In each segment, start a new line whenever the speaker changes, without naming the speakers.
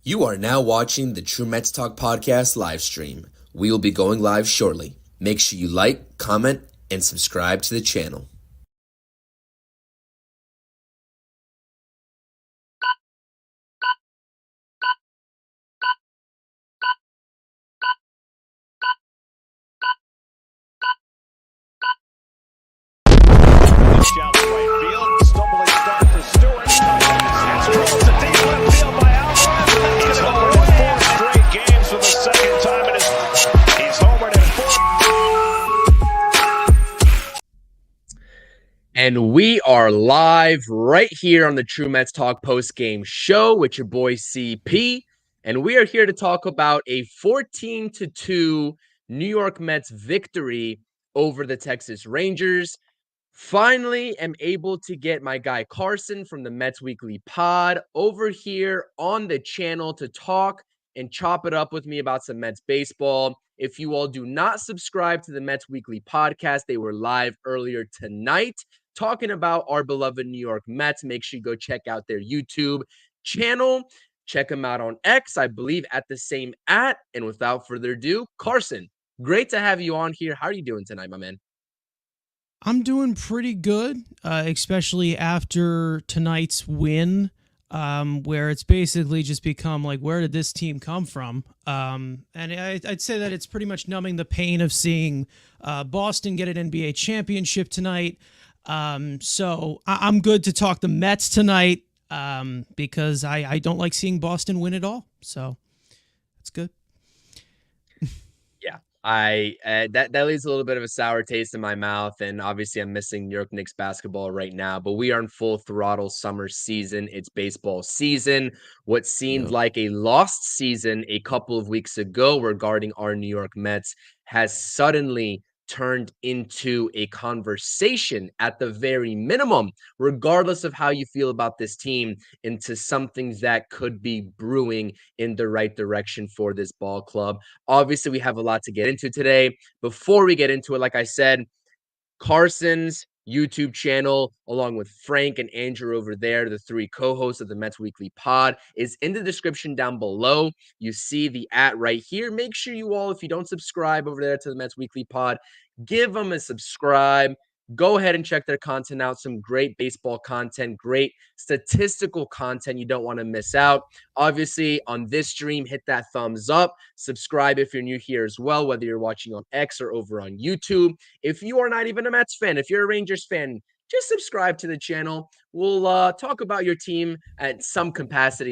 You are now watching the True Mets Talk podcast live stream. We will be going live shortly. Make sure you like, comment, and subscribe to the channel.
Down the right field, stumbling start for Stewart. Astros to deep left field by Alvarez. He's homered in 4 straight games for the second time in he's homered in 4.
And we are live right here on the True Mets Talk post-game show with your boy CP. And we are here to talk about a 14-2 New York Mets victory over the Texas Rangers. Finally am able to get my guy Carson from the Mets Weekly Pod over here on the channel to talk and chop it up with me about some Mets baseball. If you all do not subscribe to the Mets Weekly Podcast, they were live earlier tonight talking about our beloved New York Mets. Make sure you go check out their YouTube channel. Check them out on X, I believe, at the same @. And without further ado, Carson, great to have you on here. How are you doing tonight, my man?
I'm doing pretty good, especially after tonight's win, where it's basically just become like, where did this team come from? And I'd say that it's pretty much numbing the pain of seeing Boston get an NBA championship tonight. So I'm good to talk the Mets tonight because I don't like seeing Boston win at all. So it's good.
That leaves a little bit of a sour taste in my mouth, and obviously I'm missing New York Knicks basketball right now, but we are in full throttle summer season. It's baseball season. What seemed like a lost season a couple of weeks ago regarding our New York Mets has suddenly turned into a conversation at the very minimum, regardless of how you feel about this team, into something that could be brewing in the right direction for this ball club. Obviously, we have a lot to get into today. Before we get into it, like I said, Carson's YouTube channel, along with Frank and Andrew over there, the 3 co-hosts of the Mets Weekly Pod, is in the description down below. You see the @ right here. Make sure you all, if you don't subscribe over there to the Mets Weekly Pod, give them a subscribe. Go ahead and check their content out. Some great baseball content, great statistical content you don't want to miss out. Obviously, on this stream, hit that thumbs up. Subscribe if you're new here as well, whether you're watching on X or over on YouTube. If you are not even a Mets fan, if you're a Rangers fan, just subscribe to the channel. We'll talk about your team at some capacity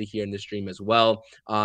here in the stream as well,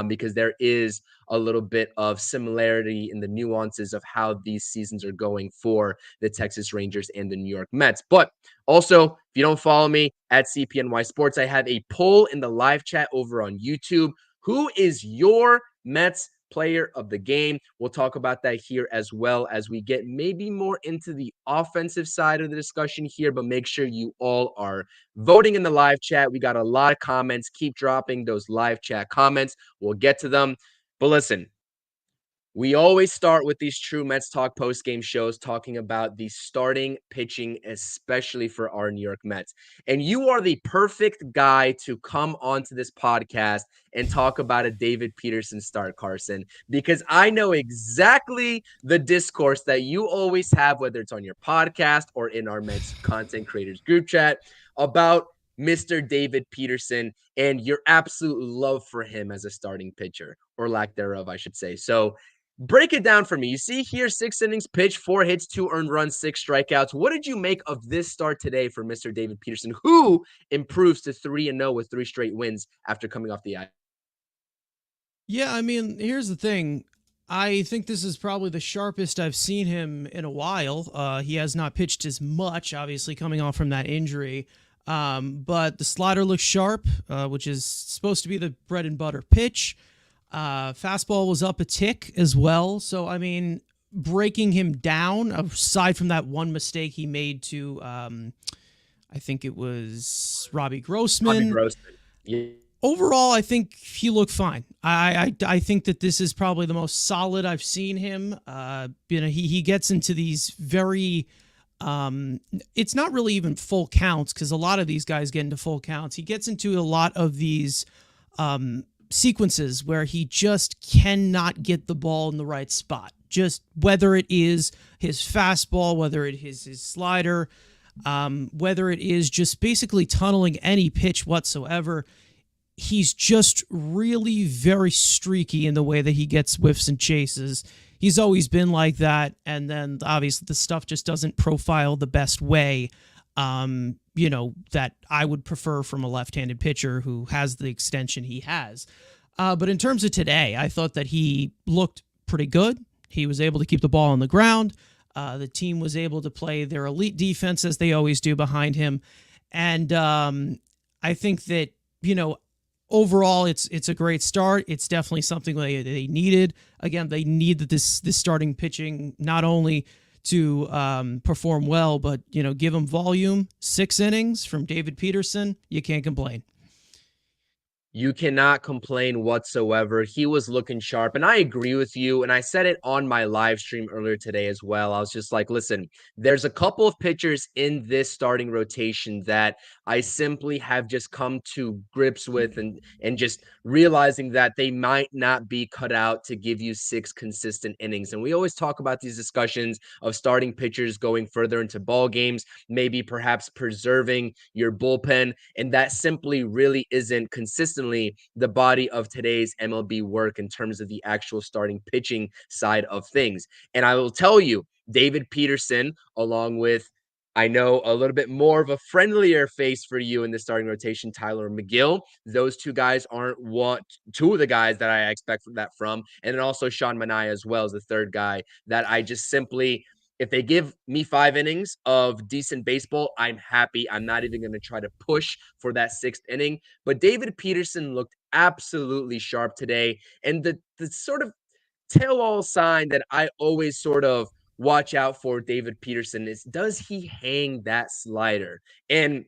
because there is a little bit of similarity in the nuances of how these seasons are going for the Texas Rangers and the New York Mets. But also, if you don't follow me at CPNYSports, I have a poll in the live chat over on YouTube. Who is your Mets player of the game? We'll talk about that here as well as we get maybe more into the offensive side of the discussion here, but make sure you all are voting in the live chat. We got a lot of comments. Keep dropping those live chat comments. We'll get to them. But listen, we always start with these True Mets Talk post-game shows talking about the starting pitching, especially for our New York Mets. And you are the perfect guy to come onto this podcast and talk about a David Peterson start, Carson, because I know exactly the discourse that you always have, whether it's on your podcast or in our Mets content creators group chat, about Mr. David Peterson and your absolute love for him as a starting pitcher, or lack thereof, I should say. So break it down for me. You see here, 6 innings pitched, 4 hits, 2 earned runs, 6 strikeouts. What did you make of this start today for Mr. David Peterson, who improves to 3-0 with 3 straight wins after coming off the ice?
Yeah, I mean, here's the thing. I think this is probably the sharpest I've seen him in a while. He has not pitched as much, obviously, coming off from that injury. But the slider looks sharp, which is supposed to be the bread and butter pitch. Fastball was up a tick as well. So, I mean, breaking him down, aside from that one mistake he made to, I think it was Robbie Grossman.
Yeah.
Overall, I think he looked fine. I think that this is probably the most solid I've seen him. He gets into these very it's not really even full counts, because a lot of these guys get into full counts. He gets into a lot of these sequences where he just cannot get the ball in the right spot. Just whether it is his fastball, whether it is his slider, whether it is just basically tunneling any pitch whatsoever, he's just really very streaky in the way that he gets whiffs and chases. He's always been like that, and then obviously the stuff just doesn't profile the best way, that I would prefer from a left-handed pitcher who has the extension he has. But in terms of today, I thought that he looked pretty good. He was able to keep the ball on the ground. The team was able to play their elite defense as they always do behind him. And I think that, overall, it's a great start. It's definitely something they needed. Again, they needed this starting pitching not only to perform well, but give them volume. 6 innings from David Peterson. You can't complain.
You cannot complain whatsoever. He was looking sharp, and I agree with you. And I said it on my live stream earlier today as well. I was just like, listen, there's a couple of pitchers in this starting rotation that I simply have just come to grips with and just realizing that they might not be cut out to give you 6 consistent innings. And we always talk about these discussions of starting pitchers going further into ball games, maybe perhaps preserving your bullpen, and that simply really isn't consistently the body of today's MLB work in terms of the actual starting pitching side of things. And I will tell you, David Peterson, along with, I know, a little bit more of a friendlier face for you in the starting rotation, Tyler McGill. Those two guys aren't two of the guys that I expect that from. And then also Sean Manaea as well as the third guy that I just simply, if they give me 5 innings of decent baseball, I'm happy. I'm not even going to try to push for that 6th inning. But David Peterson looked absolutely sharp today. And the sort of tell-all sign that I always sort of watch out for David Peterson is, does he hang that slider? And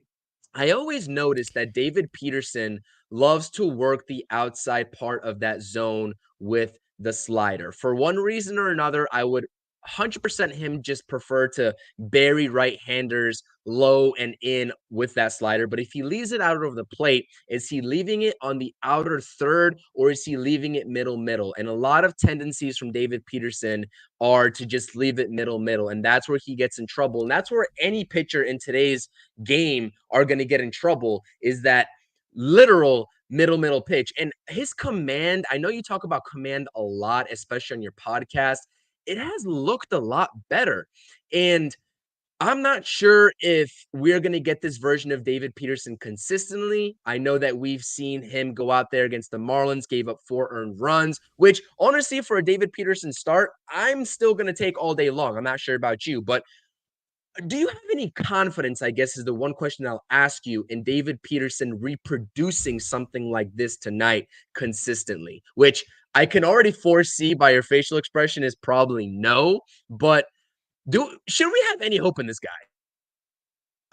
I always notice that David Peterson loves to work the outside part of that zone with the slider. For one reason or another, I would 100% him just prefer to bury right-handers low and in with that slider. But if he leaves it out over the plate, is he leaving it on the outer third or is he leaving it middle? And a lot of tendencies from David Peterson are to just leave it middle. And that's where he gets in trouble. And that's where any pitcher in today's game are going to get in trouble, is that literal middle pitch. And his command, I know you talk about command a lot, especially on your podcast. It has looked a lot better. And I'm not sure if we're going to get this version of David Peterson consistently. I know that we've seen him go out there against the Marlins, gave up 4 earned runs, which honestly, for a David Peterson start, I'm still going to take all day long. I'm not sure about you, but do you have any confidence, I guess, is the one question I'll ask you, in David Peterson reproducing something like this tonight consistently, which I can already foresee by your facial expression is probably no, but should we have any hope in this guy?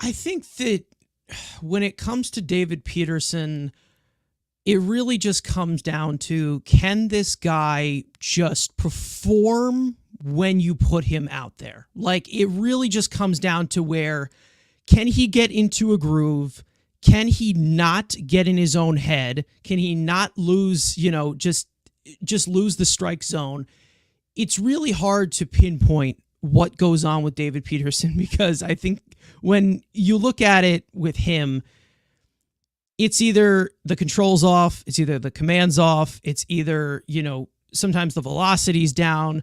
I think that when it comes to David Peterson, it really just comes down to, can this guy just perform when you put him out there? Like, it really just comes down to where, can he get into a groove? Can he not get in his own head? Can he not lose, just lose the strike zone? It's really hard to pinpoint what goes on with David Peterson, because I think when you look at it with him, it's either the controls off, it's either the commands off, it's either, sometimes the velocity's down.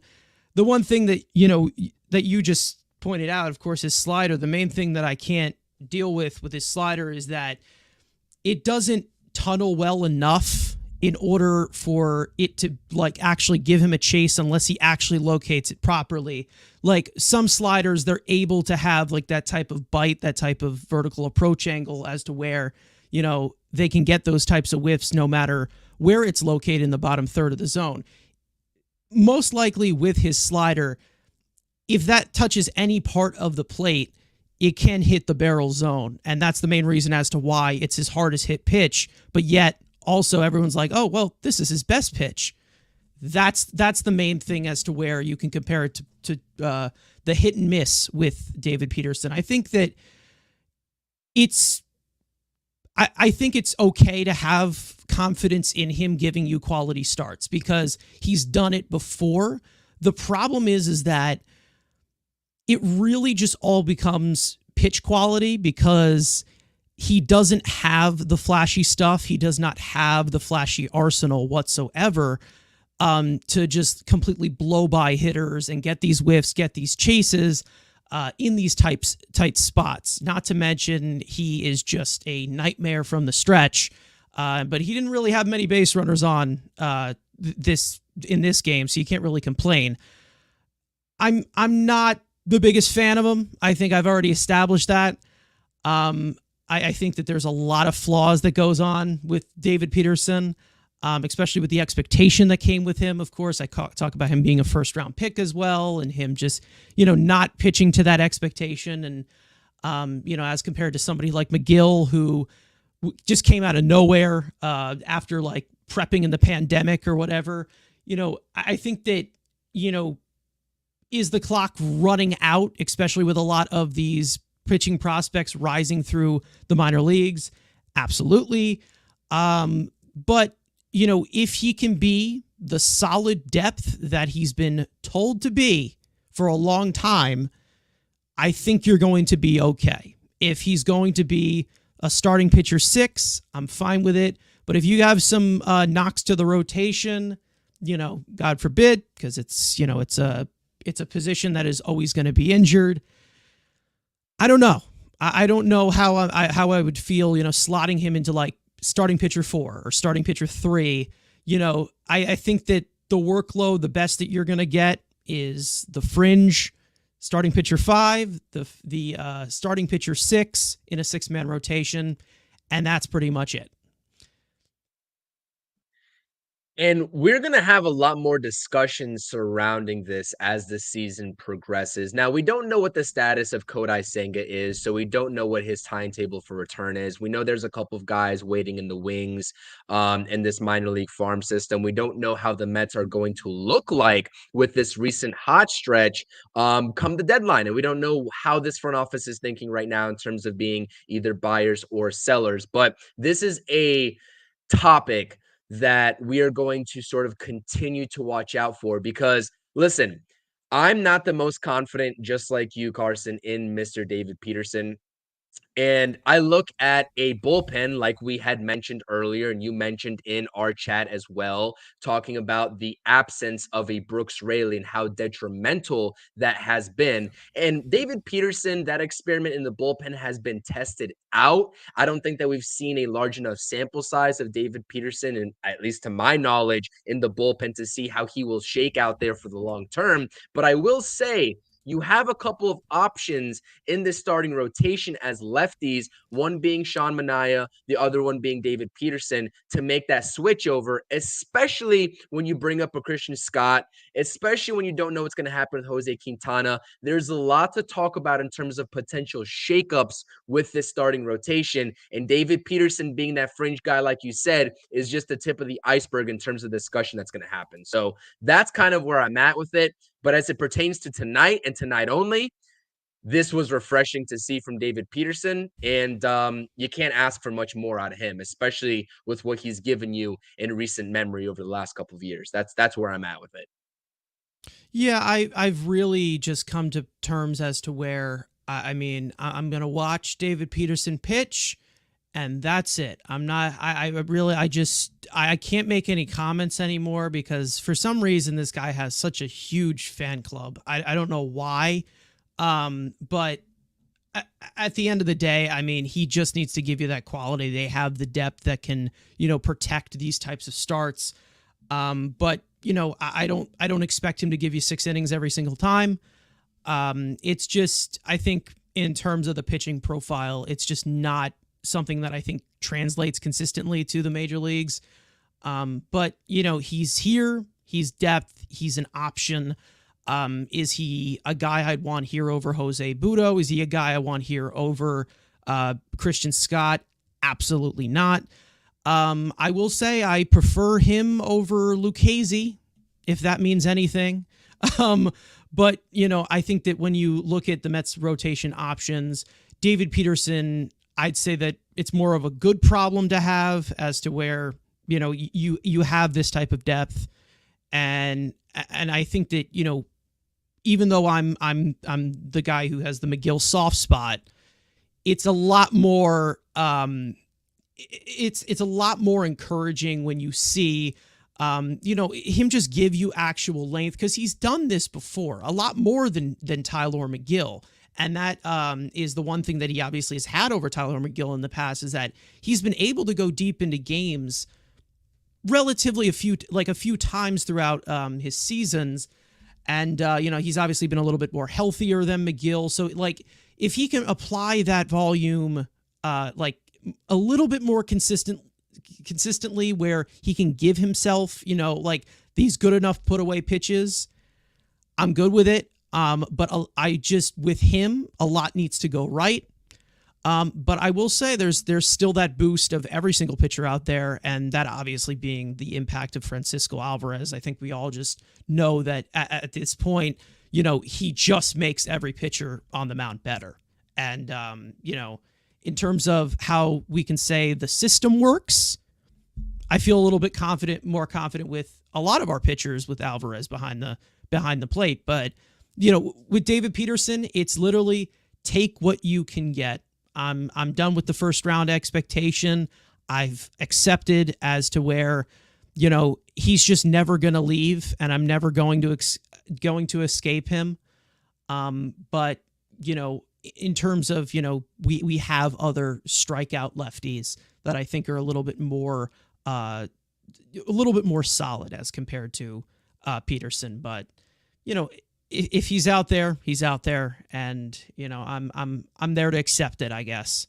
The one thing that, that you just pointed out, of course, is slider. The main thing that I can't deal with his slider is that it doesn't tunnel well enough in order for it to actually give him a chase unless he actually locates it properly. Like some sliders, they're able to have that type of bite, that type of vertical approach angle as to where, they can get those types of whiffs no matter where it's located in the bottom third of the zone. Most likely with his slider, if that touches any part of the plate, it can hit the barrel zone. And that's the main reason as to why it's his hardest hit pitch. But yet also everyone's like, oh, well, this is his best pitch. That's the main thing as to where you can compare it to the hit and miss with David Peterson. I think that it's I think it's okay to have confidence in him giving you quality starts because he's done it before. The problem is that it really just all becomes pitch quality because he doesn't have the flashy stuff. He does not have the flashy arsenal whatsoever to just completely blow by hitters and get these whiffs, get these chases in these tight spots. Not to mention he is just a nightmare from the stretch. But he didn't really have many base runners on in this game, so you can't really complain. I'm not the biggest fan of him. I think I've already established that. I think that there's a lot of flaws that goes on with David Peterson, especially with the expectation that came with him. Of course, I talk about him being a first-round pick as well, and him just, not pitching to that expectation. And, as compared to somebody like McGill, who just came out of nowhere after like prepping in the pandemic or whatever. I think that, is the clock running out, especially with a lot of these pitching prospects rising through the minor leagues? Absolutely. But, if he can be the solid depth that he's been told to be for a long time, I think you're going to be okay. If he's going to be a starting pitcher 6, I'm fine with it. But if you have some knocks to the rotation, God forbid, because it's a position that is always going to be injured. I don't know. I don't know how I would feel, slotting him into like starting pitcher 4 or starting pitcher 3. I think that the workload, the best that you're going to get is the fringe starting pitcher 5, the starting pitcher 6 in a 6-man rotation, and that's pretty much it.
And we're going to have a lot more discussion surrounding this as the season progresses. Now, we don't know what the status of Kodai Senga is, so we don't know what his timetable for return is. We know there's a couple of guys waiting in the wings in this minor league farm system. We don't know how the Mets are going to look like with this recent hot stretch come the deadline. And we don't know how this front office is thinking right now in terms of being either buyers or sellers. But this is a topic that we are going to sort of continue to watch out for because, listen, I'm not the most confident, just like you, Carson, in Mr. David Peterson. And I look at a bullpen like we had mentioned earlier, and you mentioned in our chat as well, talking about the absence of a Brooks Raley and how detrimental that has been. And David Peterson, that experiment in the bullpen has been tested out. I don't think that we've seen a large enough sample size of David Peterson, and at least to my knowledge, in the bullpen to see how he will shake out there for the long term. But I will say, you have a couple of options in this starting rotation as lefties, one being Sean Manaea, the other one being David Peterson, to make that switch over, especially when you bring up a Christian Scott, especially when you don't know what's going to happen with Jose Quintana. There's a lot to talk about in terms of potential shakeups with this starting rotation, and David Peterson being that fringe guy, like you said, is just the tip of the iceberg in terms of the discussion that's going to happen. So that's kind of where I'm at with it. But as it pertains to tonight and tonight only, this was refreshing to see from David Peterson, and you can't ask for much more out of him, especially with what he's given you in recent memory over the last couple of years. That's where I'm at with it.
Yeah, I've really just come to terms as to where, I'm going to watch David Peterson pitch, and that's it. I can't make any comments anymore because for some reason this guy has such a huge fan club. I don't know why, but at the end of the day, he just needs to give you that quality. They have the depth that can, protect these types of starts. But I don't expect him to give you 6 innings every single time. It's just, I think in terms of the pitching profile, it's just not something that I think translates consistently to the major leagues. But he's here, he's depth, he's an option. Is he a guy I'd want here over Jose Budo? Is he a guy I want here over Christian Scott? Absolutely not. I will say I prefer him over Lucchesi, if that means anything. But I think that when you look at the Mets rotation options, David Peterson, I'd say that it's more of a good problem to have, as to where, you have this type of depth. And I think that, even though I'm the guy who has the McGill soft spot, it's a lot more it's a lot more encouraging when you see him just give you actual length, because he's done this before a lot more than Tyler McGill. And that is the one thing that he obviously has had over Tyler McGill in the past, is that he's been able to go deep into games relatively a few times throughout his seasons. And, he's obviously been a little bit more healthier than McGill. So, if he can apply that volume, a little bit more consistently, where he can give himself, these good enough put away pitches, I'm good with it. But with him, a lot needs to go right. But I will say there's still that boost of every single pitcher out there, and that obviously being the impact of Francisco Alvarez. I think we all just know that at this point, he just makes every pitcher on the mound better. And, in terms of how we can say the system works, I feel a little bit more confident with a lot of our pitchers with Alvarez behind the plate. But, with David Peterson, it's literally take what you can get. I'm done with the first round expectation. I've accepted as to where, he's just never going to leave, and I'm never going to escape him. But, in terms of, we have other strikeout lefties that I think are a little bit more solid as compared to Peterson. But, if he's out there, he's out there, and I'm there to accept it, I guess.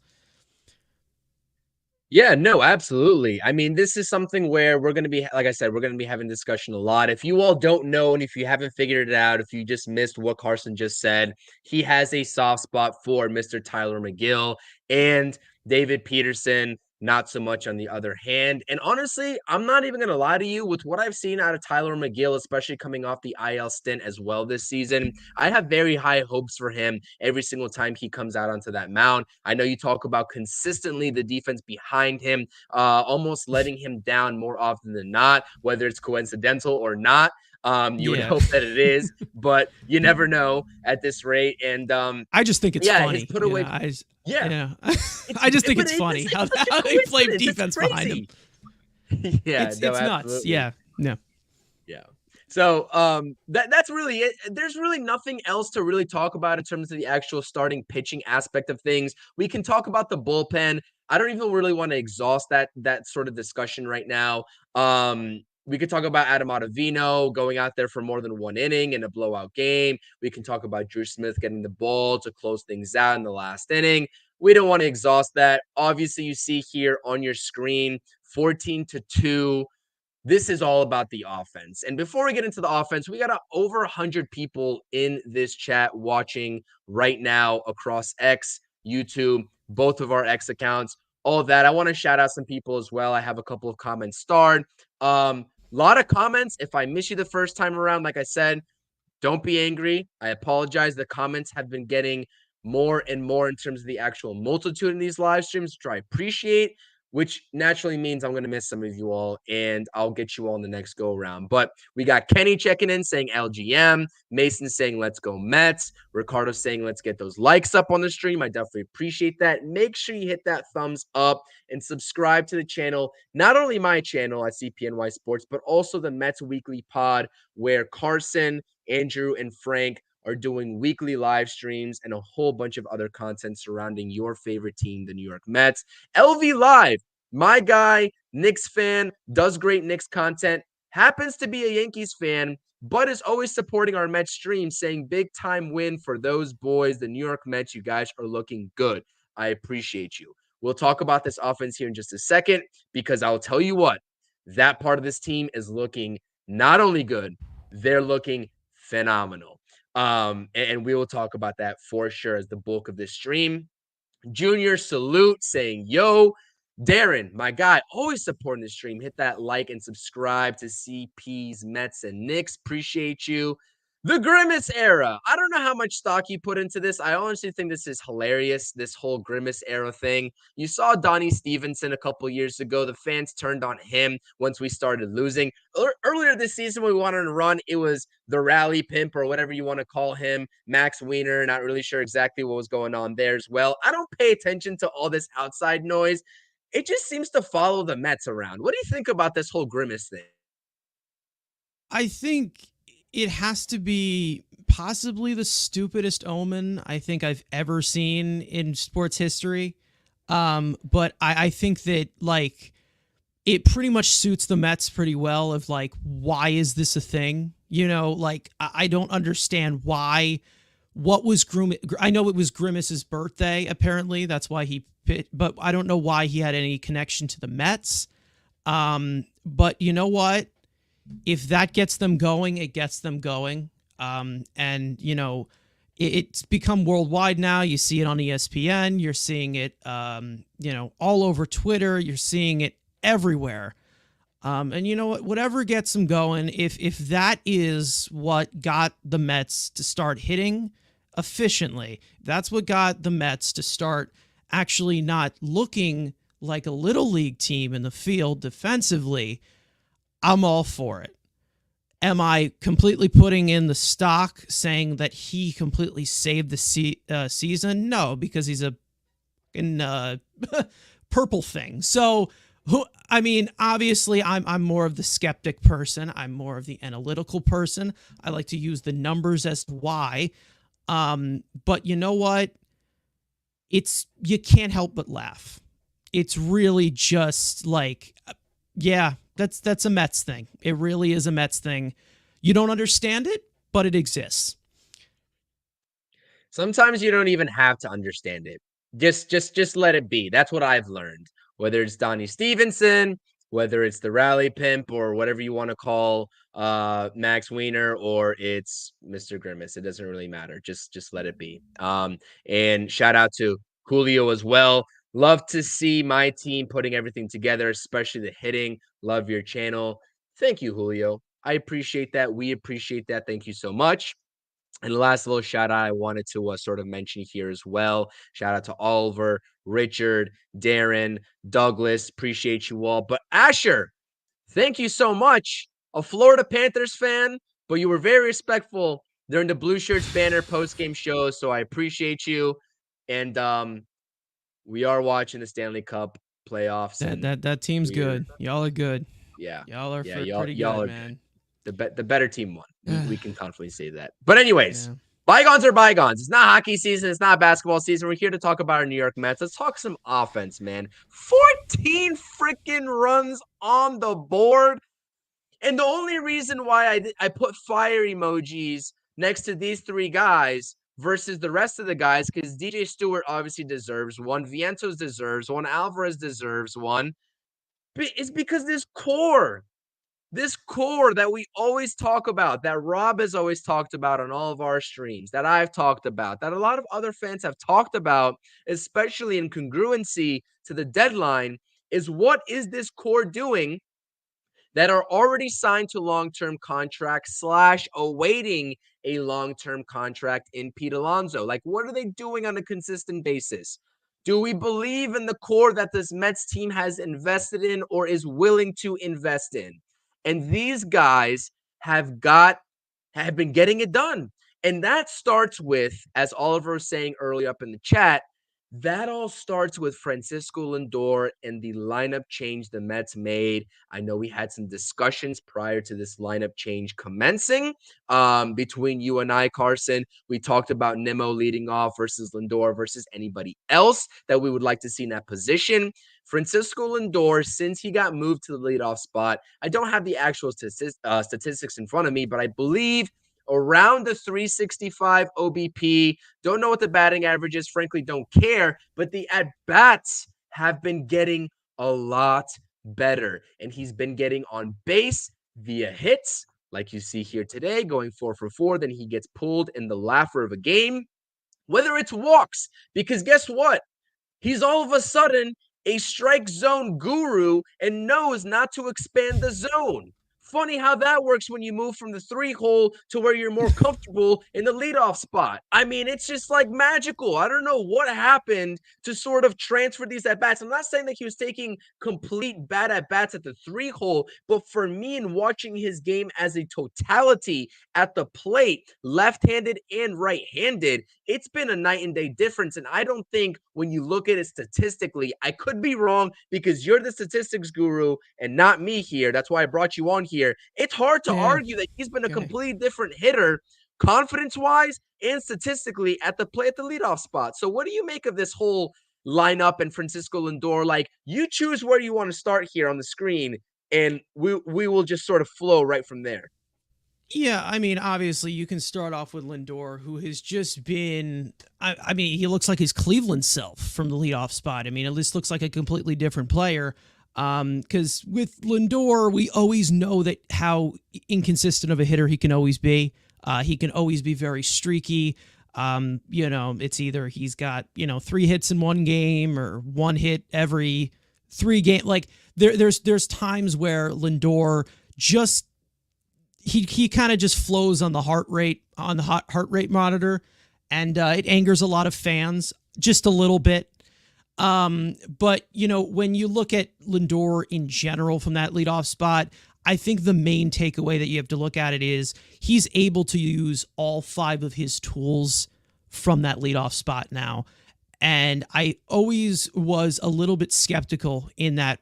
Yeah, no, absolutely. I mean, this is something where we're going to be, like I said, we're going to be having discussion a lot. If you all don't know, and if you haven't figured it out, if you just missed what Carson just said, he has a soft spot for Mr. Tyler McGill, and David Peterson, not so much on the other hand. And honestly, I'm not even going to lie to you, with what I've seen out of Tyler McGill, especially coming off the IL stint as well this season, I have very high hopes for him every single time he comes out onto that mound. I know you talk about consistently the defense behind him, almost letting him down more often than not, whether it's coincidental or not. You would hope that it is, but you never know at this rate. And
I just think it's funny.
His put away.
I just think it's funny how they play defense behind him.
Yeah,
it's nuts. Yeah.
So that's really it. There's really nothing else to really talk about in terms of the actual starting pitching aspect of things. We can talk about the bullpen. I don't even really want to exhaust that sort of discussion right now. We could talk about Adam Ottavino going out there for more than one inning in a blowout game. We can talk about Drew Smith getting the ball to close things out in the last inning. We don't want to exhaust that. Obviously, you see here on your screen, 14-2. This is all about the offense. And before we get into the offense, we got over 100 people in this chat watching right now across X, YouTube, both of our X accounts, all of that. I want to shout out some people as well. I have a couple of comments starred. Lot of comments. If I miss you the first time around, like I said, don't be angry. I apologize. The comments have been getting more and more in terms of the actual multitude in these live streams, which I appreciate, which naturally means I'm going to miss some of you all, and I'll get you all in the next go around. But we got Kenny checking in saying LGM, Mason saying let's go Mets, Ricardo saying let's get those likes up on the stream. I definitely appreciate that. Make sure you hit that thumbs up and subscribe to the channel, not only my channel at CPNYSports, but also the Mets Weekly Pod, where Carson, Andrew, and Frank are doing weekly live streams and a whole bunch of other content surrounding your favorite team, the New York Mets. LV Live, my guy, Knicks fan, does great Knicks content, happens to be a Yankees fan, but is always supporting our Mets stream, saying big time win for those boys, the New York Mets. You guys are looking good. I appreciate you. We'll talk about this offense here in just a second, because I'll tell you what, that part of this team is looking not only good, they're looking phenomenal. And we will talk about that for sure as the bulk of this stream. Junior salute saying, yo, Darren, my guy, always supporting the stream. Hit that like and subscribe to CP's Mets and Knicks. Appreciate you. The Grimace era. I don't know how much stock you put into this. I honestly think this is hilarious, this whole Grimace era thing. You saw Donnie Stevenson a couple years ago. The fans turned on him once we started losing. Earlier this season, when we wanted to run, it was the rally pimp or whatever you want to call him, Max Wiener. Not really sure exactly what was going on there as well. I don't pay attention to all this outside noise. It just seems to follow the Mets around. What do you think about this whole Grimace thing?
I think it has to be possibly the stupidest omen I think I've ever seen in sports history. But I think that like it pretty much suits the Mets pretty well of like, why is this a thing? You know, like I don't understand why. What was I know it was Grimace's birthday, apparently. That's why he pit, but I don't know why he had any connection to the Mets. But you know what? If that gets them going, it gets them going. And you know, it's become worldwide now. You see it on ESPN. You're seeing it, you know, all over Twitter. You're seeing it everywhere. And you know what? Whatever gets them going, if that is what got the Mets to start hitting efficiently, that's what got the Mets to start actually not looking like a little league team in the field defensively, I'm all for it. Am I completely putting in the stock saying that he completely saved the season? No, because he's a purple thing. So, I mean, obviously, I'm more of the skeptic person. I'm more of the analytical person. I like to use the numbers as to why. But you know what? You can't help but laugh. It's really just like, yeah, that's a Mets thing. It really is a Mets thing. You don't understand it, but it exists.
Sometimes you don't even have to understand it. Just let it be. That's what I've learned. Whether it's Donnie Stevenson, whether it's the rally pimp or whatever you want to call Max Wiener, or it's Mr. Grimace. It doesn't really matter. Just let it be. And shout out to Julio as well. Love to see my team putting everything together, especially the hitting. Love your channel. Thank you, Julio. I appreciate that. We appreciate that. Thank you so much. And the last little shout out I wanted to sort of mention here as well. Shout out to Oliver, Richard, Darren, Douglas. Appreciate you all. But Asher, thank you so much. A Florida Panthers fan, but you were very respectful during the Blue Shirts banner post-game show. So I appreciate you. And we are watching the Stanley Cup playoffs.
That team's good. Y'all are good.
Yeah.
Y'all are
y'all,
pretty
y'all
good,
are
man.
Good. The better team won. We can confidently say that. But anyways,
Yeah.
Bygones are bygones. It's not hockey season. It's not basketball season. We're here to talk about our New York Mets. Let's talk some offense, man. 14 freaking runs on the board. And the only reason why I put fire emojis next to these three guys versus the rest of the guys, because DJ Stewart obviously deserves one, Vientos deserves one, Alvarez deserves one, is because this core that we always talk about, that Rob has always talked about on all of our streams, that I've talked about, that a lot of other fans have talked about, especially in congruency to the deadline, is what is this core doing that are already signed to long-term contracts / awaiting a long-term contract in Pete Alonso? Like, what are they doing on a consistent basis? Do we believe in the core that this Mets team has invested in or is willing to invest in? And these guys have been getting it done. And that starts with, as Oliver was saying early up in the chat, that all starts with Francisco Lindor and the lineup change the Mets made. I know we had some discussions prior to this lineup change commencing between you and I, Carson. We talked about Nimmo leading off versus Lindor versus anybody else that we would like to see in that position. Francisco Lindor, since he got moved to the leadoff spot, I don't have the actual statistics in front of me, but I believe around the 365 OBP. Don't know what the batting average is. Frankly, don't care. But the at-bats have been getting a lot better. And he's been getting on base via hits, like you see here today, going 4 for 4. Then he gets pulled in the laugher of a game. Whether it's walks, because guess what? He's all of a sudden a strike zone guru and knows not to expand the zone. funny how that works when you move from the 3 hole to where you're more comfortable in the leadoff spot. I mean, it's just like magical. I don't know what happened to sort of transfer these at bats. I'm not saying that he was taking complete bad at bats at the 3 hole, but for me, in watching his game as a totality at the plate, left-handed and right-handed, it's been a night and day difference. And I don't think when you look at it statistically, I could be wrong because you're the statistics guru and not me here. That's why I brought you on here. It's hard to
Yeah.
argue that he's been a
Okay.
completely different hitter, confidence-wise and statistically, at the leadoff spot. So what do you make of this whole lineup and Francisco Lindor? Like, you choose where you want to start here on the screen, and we will just sort of flow right from there.
Yeah, I mean, obviously, you can start off with Lindor, who has just been. I mean, he looks like his Cleveland self from the leadoff spot. I mean, at least looks like a completely different player. Because with Lindor, we always know that how inconsistent of a hitter he can always be. He can always be very streaky. It's either he's got 3 hits in one game or 1 hit every 3 games. Like there's times where Lindor just he kind of just flows on the heart rate monitor, and it angers a lot of fans just a little bit. But when you look at Lindor in general from that leadoff spot, I think the main takeaway that you have to look at it is he's able to use all 5 of his tools from that leadoff spot now. And I always was a little bit skeptical in that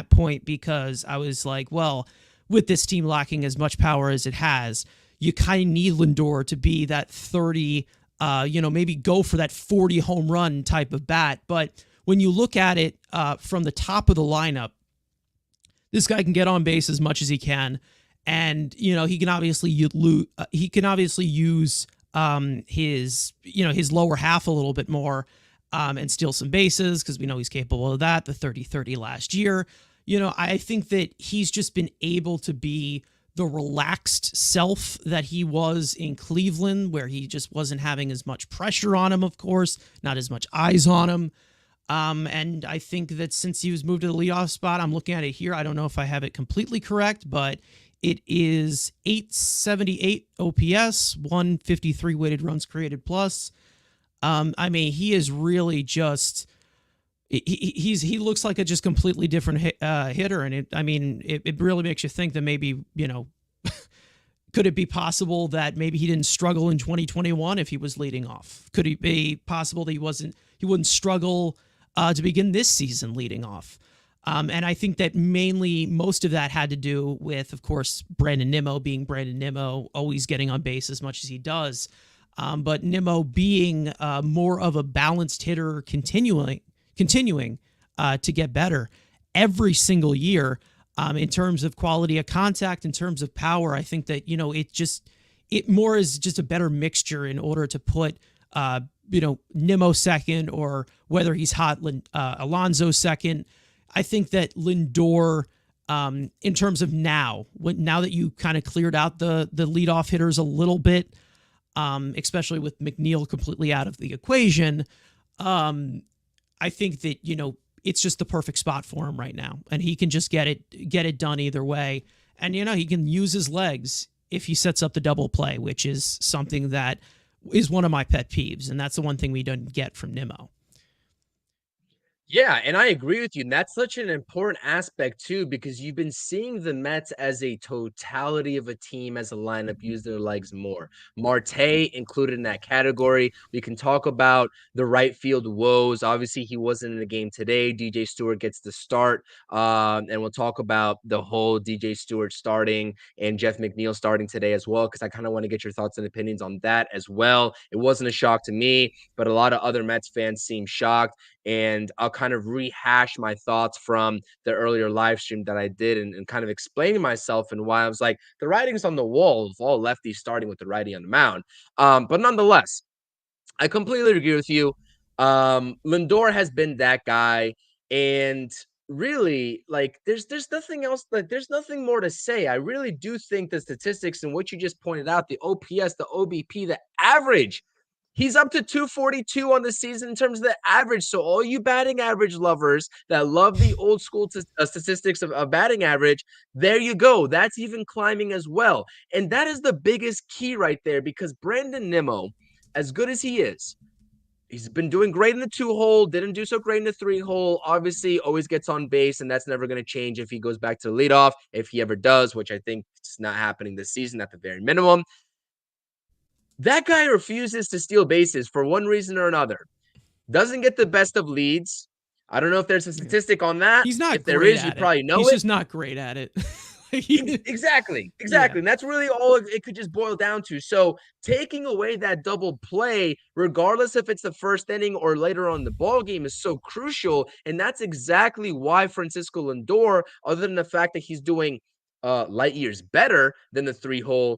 point, because I was like, well, with this team lacking as much power as it has, you kind of need Lindor to be that 30, maybe go for that 40 home run type of bat. But when you look at it from the top of the lineup, this guy can get on base as much as he can, and he can obviously use his lower half a little bit more, and steal some bases, because we know he's capable of that. The 30-30 last year. I think that he's just been able to be the relaxed self that he was in Cleveland, where he just wasn't having as much pressure on him, of course, not as much eyes on him. And I think that since he was moved to the leadoff spot, I'm looking at it here. I don't know if I have it completely correct, but it is 878 OPS, 153 weighted runs created plus. I mean, he is really just... He looks like a just completely different hitter, and it really makes you think that maybe could it be possible that maybe he didn't struggle in 2021 if he was leading off? Could it be possible that he wouldn't struggle to begin this season leading off? And I think that mainly most of that had to do with, of course, Brandon Nimmo being Brandon Nimmo, always getting on base as much as he does, but Nimmo being more of a balanced hitter, continuing to get better every single year, in terms of quality of contact, in terms of power. I think that, it more is just a better mixture in order to put, Nimmo second, or whether he's hot, Alonso second. I think that Lindor, in terms of now that you kind of cleared out the leadoff hitters a little bit, especially with McNeil completely out of the equation, I think that, it's just the perfect spot for him right now, and he can just get it done either way. And, he can use his legs if he sets up the double play, which is something that is one of my pet peeves. And that's the one thing we don't get from Nimmo.
Yeah, and I agree with you. And that's such an important aspect too, because you've been seeing the Mets as a totality of a team, as a lineup, use their legs more. Marte included in that category. We can talk about the right field woes. Obviously, he wasn't in the game today. DJ Stewart gets the start. And we'll talk about the whole DJ Stewart starting and Jeff McNeil starting today as well, because I kind of want to get your thoughts and opinions on that as well. It wasn't a shock to me, but a lot of other Mets fans seem shocked. And I'll kind of rehash my thoughts from the earlier live stream that I did, and kind of explaining myself and why I was like, the writing's on the wall of all lefties starting with the righty on the mound. But nonetheless, I completely agree with you. Lindor has been that guy, and really, like, there's nothing else, like, there's nothing more to say. I really do think the statistics and what you just pointed out, the OPS, the OBP, the average He's up to 242 on the season in terms of the average. So all you batting average lovers that love the old school statistics of batting average, there you go. That's even climbing as well. And that is the biggest key right there, because Brandon Nimmo, as good as he is, he's been doing great in the 2-hole, didn't do so great in the 3-hole. Obviously, always gets on base, and that's never going to change if he goes back to the leadoff, if he ever does, which I think is not happening this season at the very minimum. That guy refuses to steal bases for one reason or another. Doesn't get the best of leads. I don't know if there's a statistic on that.
He's not
if there
great
is,
at
you
it.
probably know
He's
it.
just not great at it.
Exactly.
Yeah.
And that's really all it could just boil down to. So taking away that double play, regardless if it's the first inning or later on in the ball game, is so crucial. And that's exactly why Francisco Lindor, other than the fact that he's doing light years better than the 3-hole,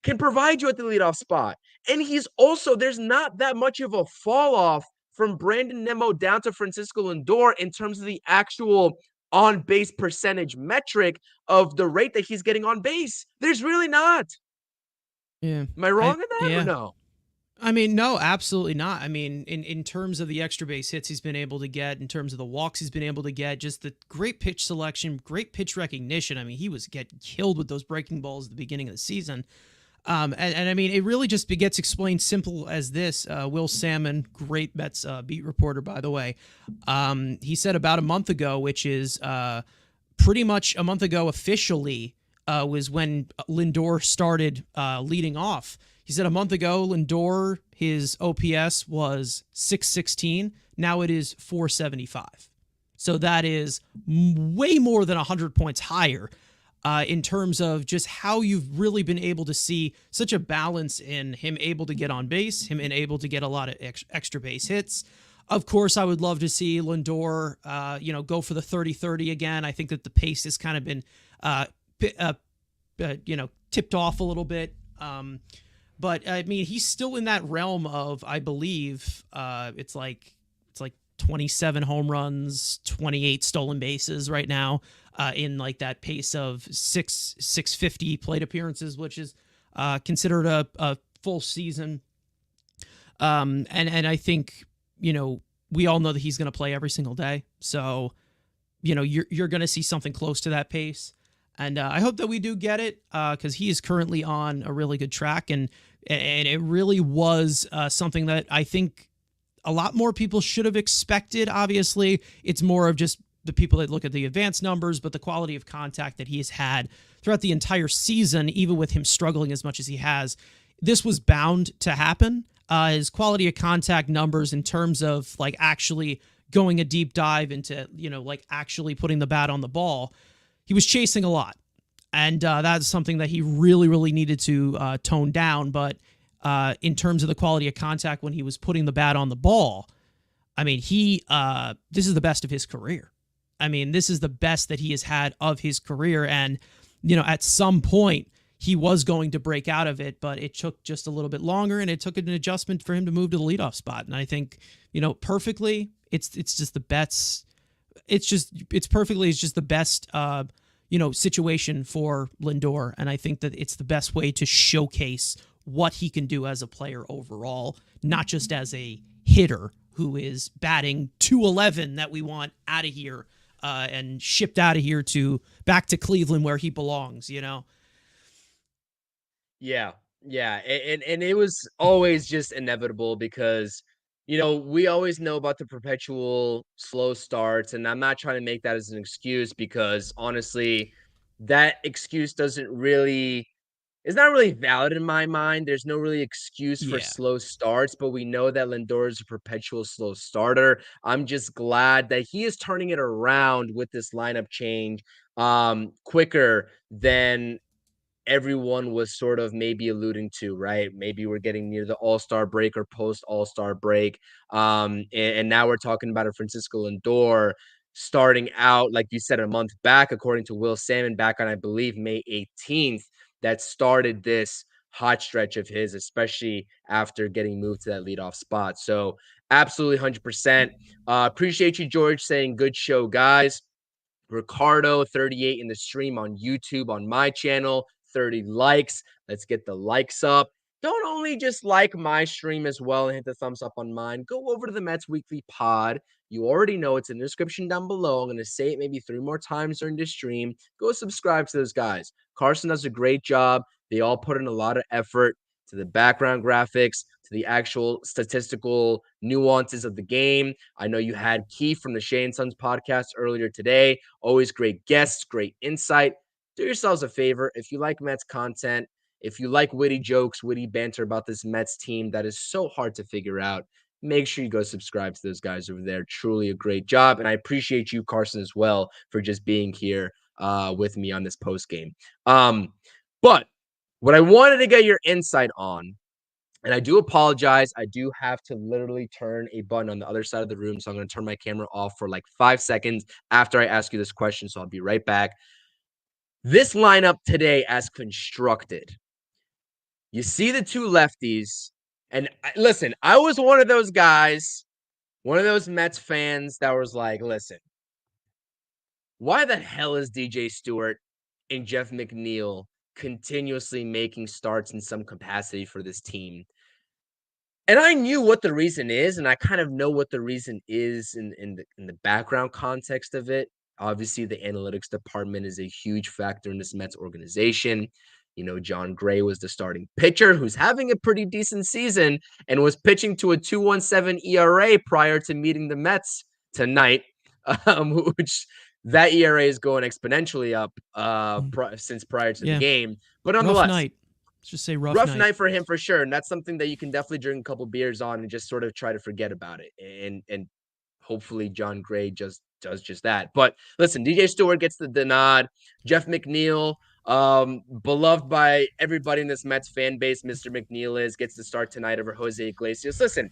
can provide you at the leadoff spot. And he's also, there's not that much of a fall off from Brandon Nimmo down to Francisco Lindor in terms of the actual on base percentage metric of the rate that he's getting on base. There's really not.
Yeah.
Am I wrong in that or no?
I mean, no, absolutely not. I mean, in terms of the extra base hits he's been able to get, in terms of the walks he's been able to get, just the great pitch selection, great pitch recognition. I mean, he was getting killed with those breaking balls at the beginning of the season. And I mean, it really just gets explained simple as this. Will Salmon, great Mets beat reporter, by the way, he said about a month ago, which is pretty much a month ago officially, was when Lindor started leading off. He said a month ago, Lindor, his OPS was 616. Now it is 475. So that is way more than 100 points higher in terms of just how you've really been able to see such a balance in him able to get on base, him and able to get a lot of extra base hits. Of course, I would love to see Lindor, go for the 30-30 again. I think that the pace has kind of been, tipped off a little bit. But I mean, he's still in that realm of, I believe, it's like 27 home runs, 28 stolen bases right now, in like that pace of 650 plate appearances, which is considered a full season. And I think, we all know that he's going to play every single day. So, you're going to see something close to that pace. And I hope that we do get it, because he is currently on a really good track. And it really was something that I think a lot more people should have expected. Obviously, it's more of just the people that look at the advanced numbers, but the quality of contact that he has had throughout the entire season, even with him struggling as much as he has, this was bound to happen. His quality of contact numbers in terms of like actually going a deep dive into, like actually putting the bat on the ball, he was chasing a lot. And that's something that he really, really needed to tone down. But in terms of the quality of contact when he was putting the bat on the ball, I mean, this is the best of his career. I mean, this is the best that he has had of his career. And, at some point, he was going to break out of it, but it took just a little bit longer, and it took an adjustment for him to move to the leadoff spot. And I think, perfectly, it's just the best. It's just the best, situation for Lindor. And I think that it's the best way to showcase what he can do as a player overall, not just as a hitter who is batting 211 that we want out of here and shipped out of here back to Cleveland where he belongs,
Yeah. And it was always just inevitable because, we always know about the perpetual slow starts, and I'm not trying to make that as an excuse because honestly, that excuse it's not really valid in my mind. There's no really excuse for slow starts, but we know that Lindor is a perpetual slow starter. I'm just glad that he is turning it around with this lineup change quicker than everyone was sort of maybe alluding to, right? Maybe we're getting near the All-Star break or post All-Star break. And now we're talking about a Francisco Lindor starting out, like you said, a month back, according to Will Salmon, back on, I believe, May 18th, that started this hot stretch of his, especially after getting moved to that leadoff spot. So absolutely 100%. Appreciate you, George, saying good show, guys. Ricardo 38 in the stream on YouTube on my channel, 30 likes. Let's get the likes up. don't only just like my stream as well and hit the thumbs up on mine, go over to the Mets Weekly Pod. You already know it's in the description down below. I'm going to say it maybe 3 more times during this stream. Go subscribe to those guys. Carson does a great job. They all put in a lot of effort to the background graphics, to the actual statistical nuances of the game. I know you had Keith from the Shea and Sons podcast earlier today. Always great guests, great insight. Do yourselves a favor. If you like Mets content, if you like witty jokes, witty banter about this Mets team that is so hard to figure out, make sure you go subscribe to those guys over there. Truly a great job. And I appreciate you, Carson, as well, for just being here with me on this post game. But what I wanted to get your insight on, and I do apologize, I do have to literally turn a button on the other side of the room. So I'm going to turn my camera off for like 5 seconds after I ask you this question. So I'll be right back. This lineup today as constructed. You see the two lefties, and listen, I was one of those guys, one of those Mets fans that was like, listen, why the hell is DJ Stewart and Jeff McNeil continuously making starts in some capacity for this team? And I knew what the reason is, and I kind of know what the reason is in the background context of it. Obviously, the analytics department is a huge factor in this Mets organization. You know, John Gray was the starting pitcher who's having a pretty decent season and was pitching to a 2.17 ERA prior to meeting the Mets tonight, which that ERA is going exponentially up since prior to the game. But nonetheless,
rough night. Let's just say rough
night for him for sure. And that's something that you can definitely drink a couple beers on and just sort of try to forget about it. And hopefully John Gray just does just that. But listen, DJ Stewart gets the nod. Jeff McNeil, beloved by everybody in this Mets fan base, Mr. McNeil gets to start tonight over Jose Iglesias. Listen,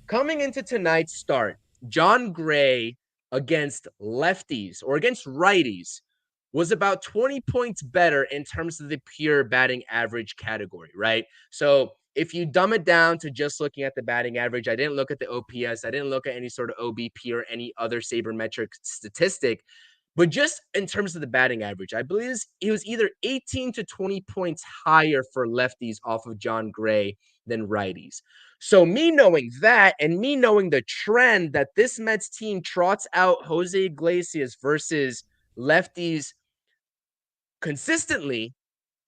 coming into tonight's start, John Gray against lefties or against righties was about 20 points better in terms of the pure batting average category, right? So if you dumb it down to just looking at the batting average, I didn't look at the OPS, I didn't look at any sort of OBP or any other sabermetric statistic, but just in terms of the batting average, I believe it was either 18 to 20 points higher for lefties off of John Gray than righties. So me knowing that and me knowing the trend that this Mets team trots out Jose Iglesias versus lefties consistently,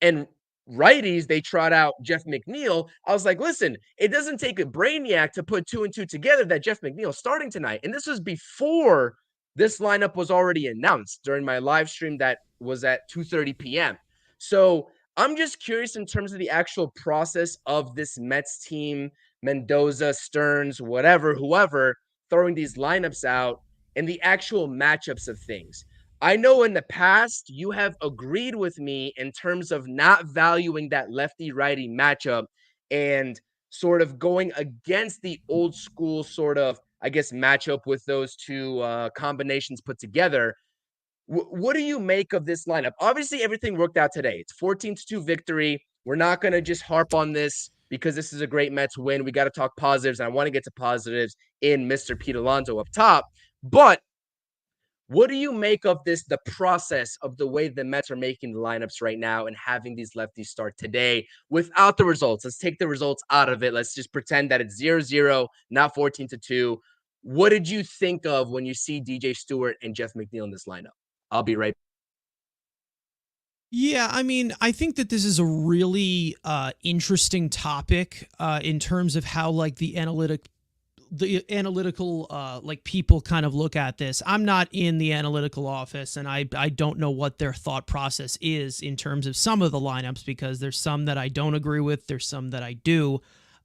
and righties, they trot out Jeff McNeil. I was like, listen, it doesn't take a brainiac to put 2 and 2 together that Jeff McNeil starting tonight. And this was before this lineup was already announced during my live stream that was at 2:30 p.m. So I'm just curious in terms of the actual process of this Mets team, Mendoza, Stearns, whatever, whoever, throwing these lineups out and the actual matchups of things. I know in the past you have agreed with me in terms of not valuing that lefty-righty matchup and sort of going against the old school sort of, I guess, matchup with those two combinations put together. What do you make of this lineup? Obviously, everything worked out today. It's 14-2 victory. We're not going to just harp on this because this is a great Mets win. We got to talk positives, and I want to get to positives in Mr. Pete Alonso up top. But what do you make of this, the process of the way the Mets are making the lineups right now and having these lefties start today without the results? Let's take the results out of it. Let's just pretend that it's 0-0, not 14-2. What did you think of when you see DJ Stewart and Jeff McNeil in this lineup? I'll be right back.
Yeah, I mean, I think that this is a really interesting topic in terms of how like the analytical like people kind of look at this. I'm not in the analytical office, and I don't know what their thought process is in terms of some of the lineups, because there's some that I don't agree with, there's some that I do.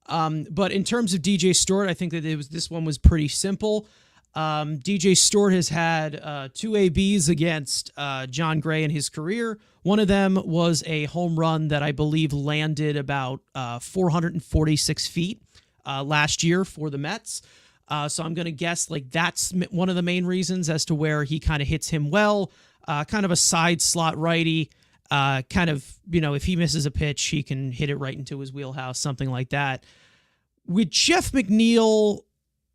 But in terms of DJ Stewart, I think that this one was pretty simple. DJ Stewart has had 2 ABs against John Gray in his career. One of them was a home run that I believe landed about 446 feet last year for the Mets. So I'm going to guess like that's one of the main reasons as to where he kind of hits him well. Kind of a side slot righty. Kind of, you know, if he misses a pitch, he can hit it right into his wheelhouse, something like that. With Jeff McNeil,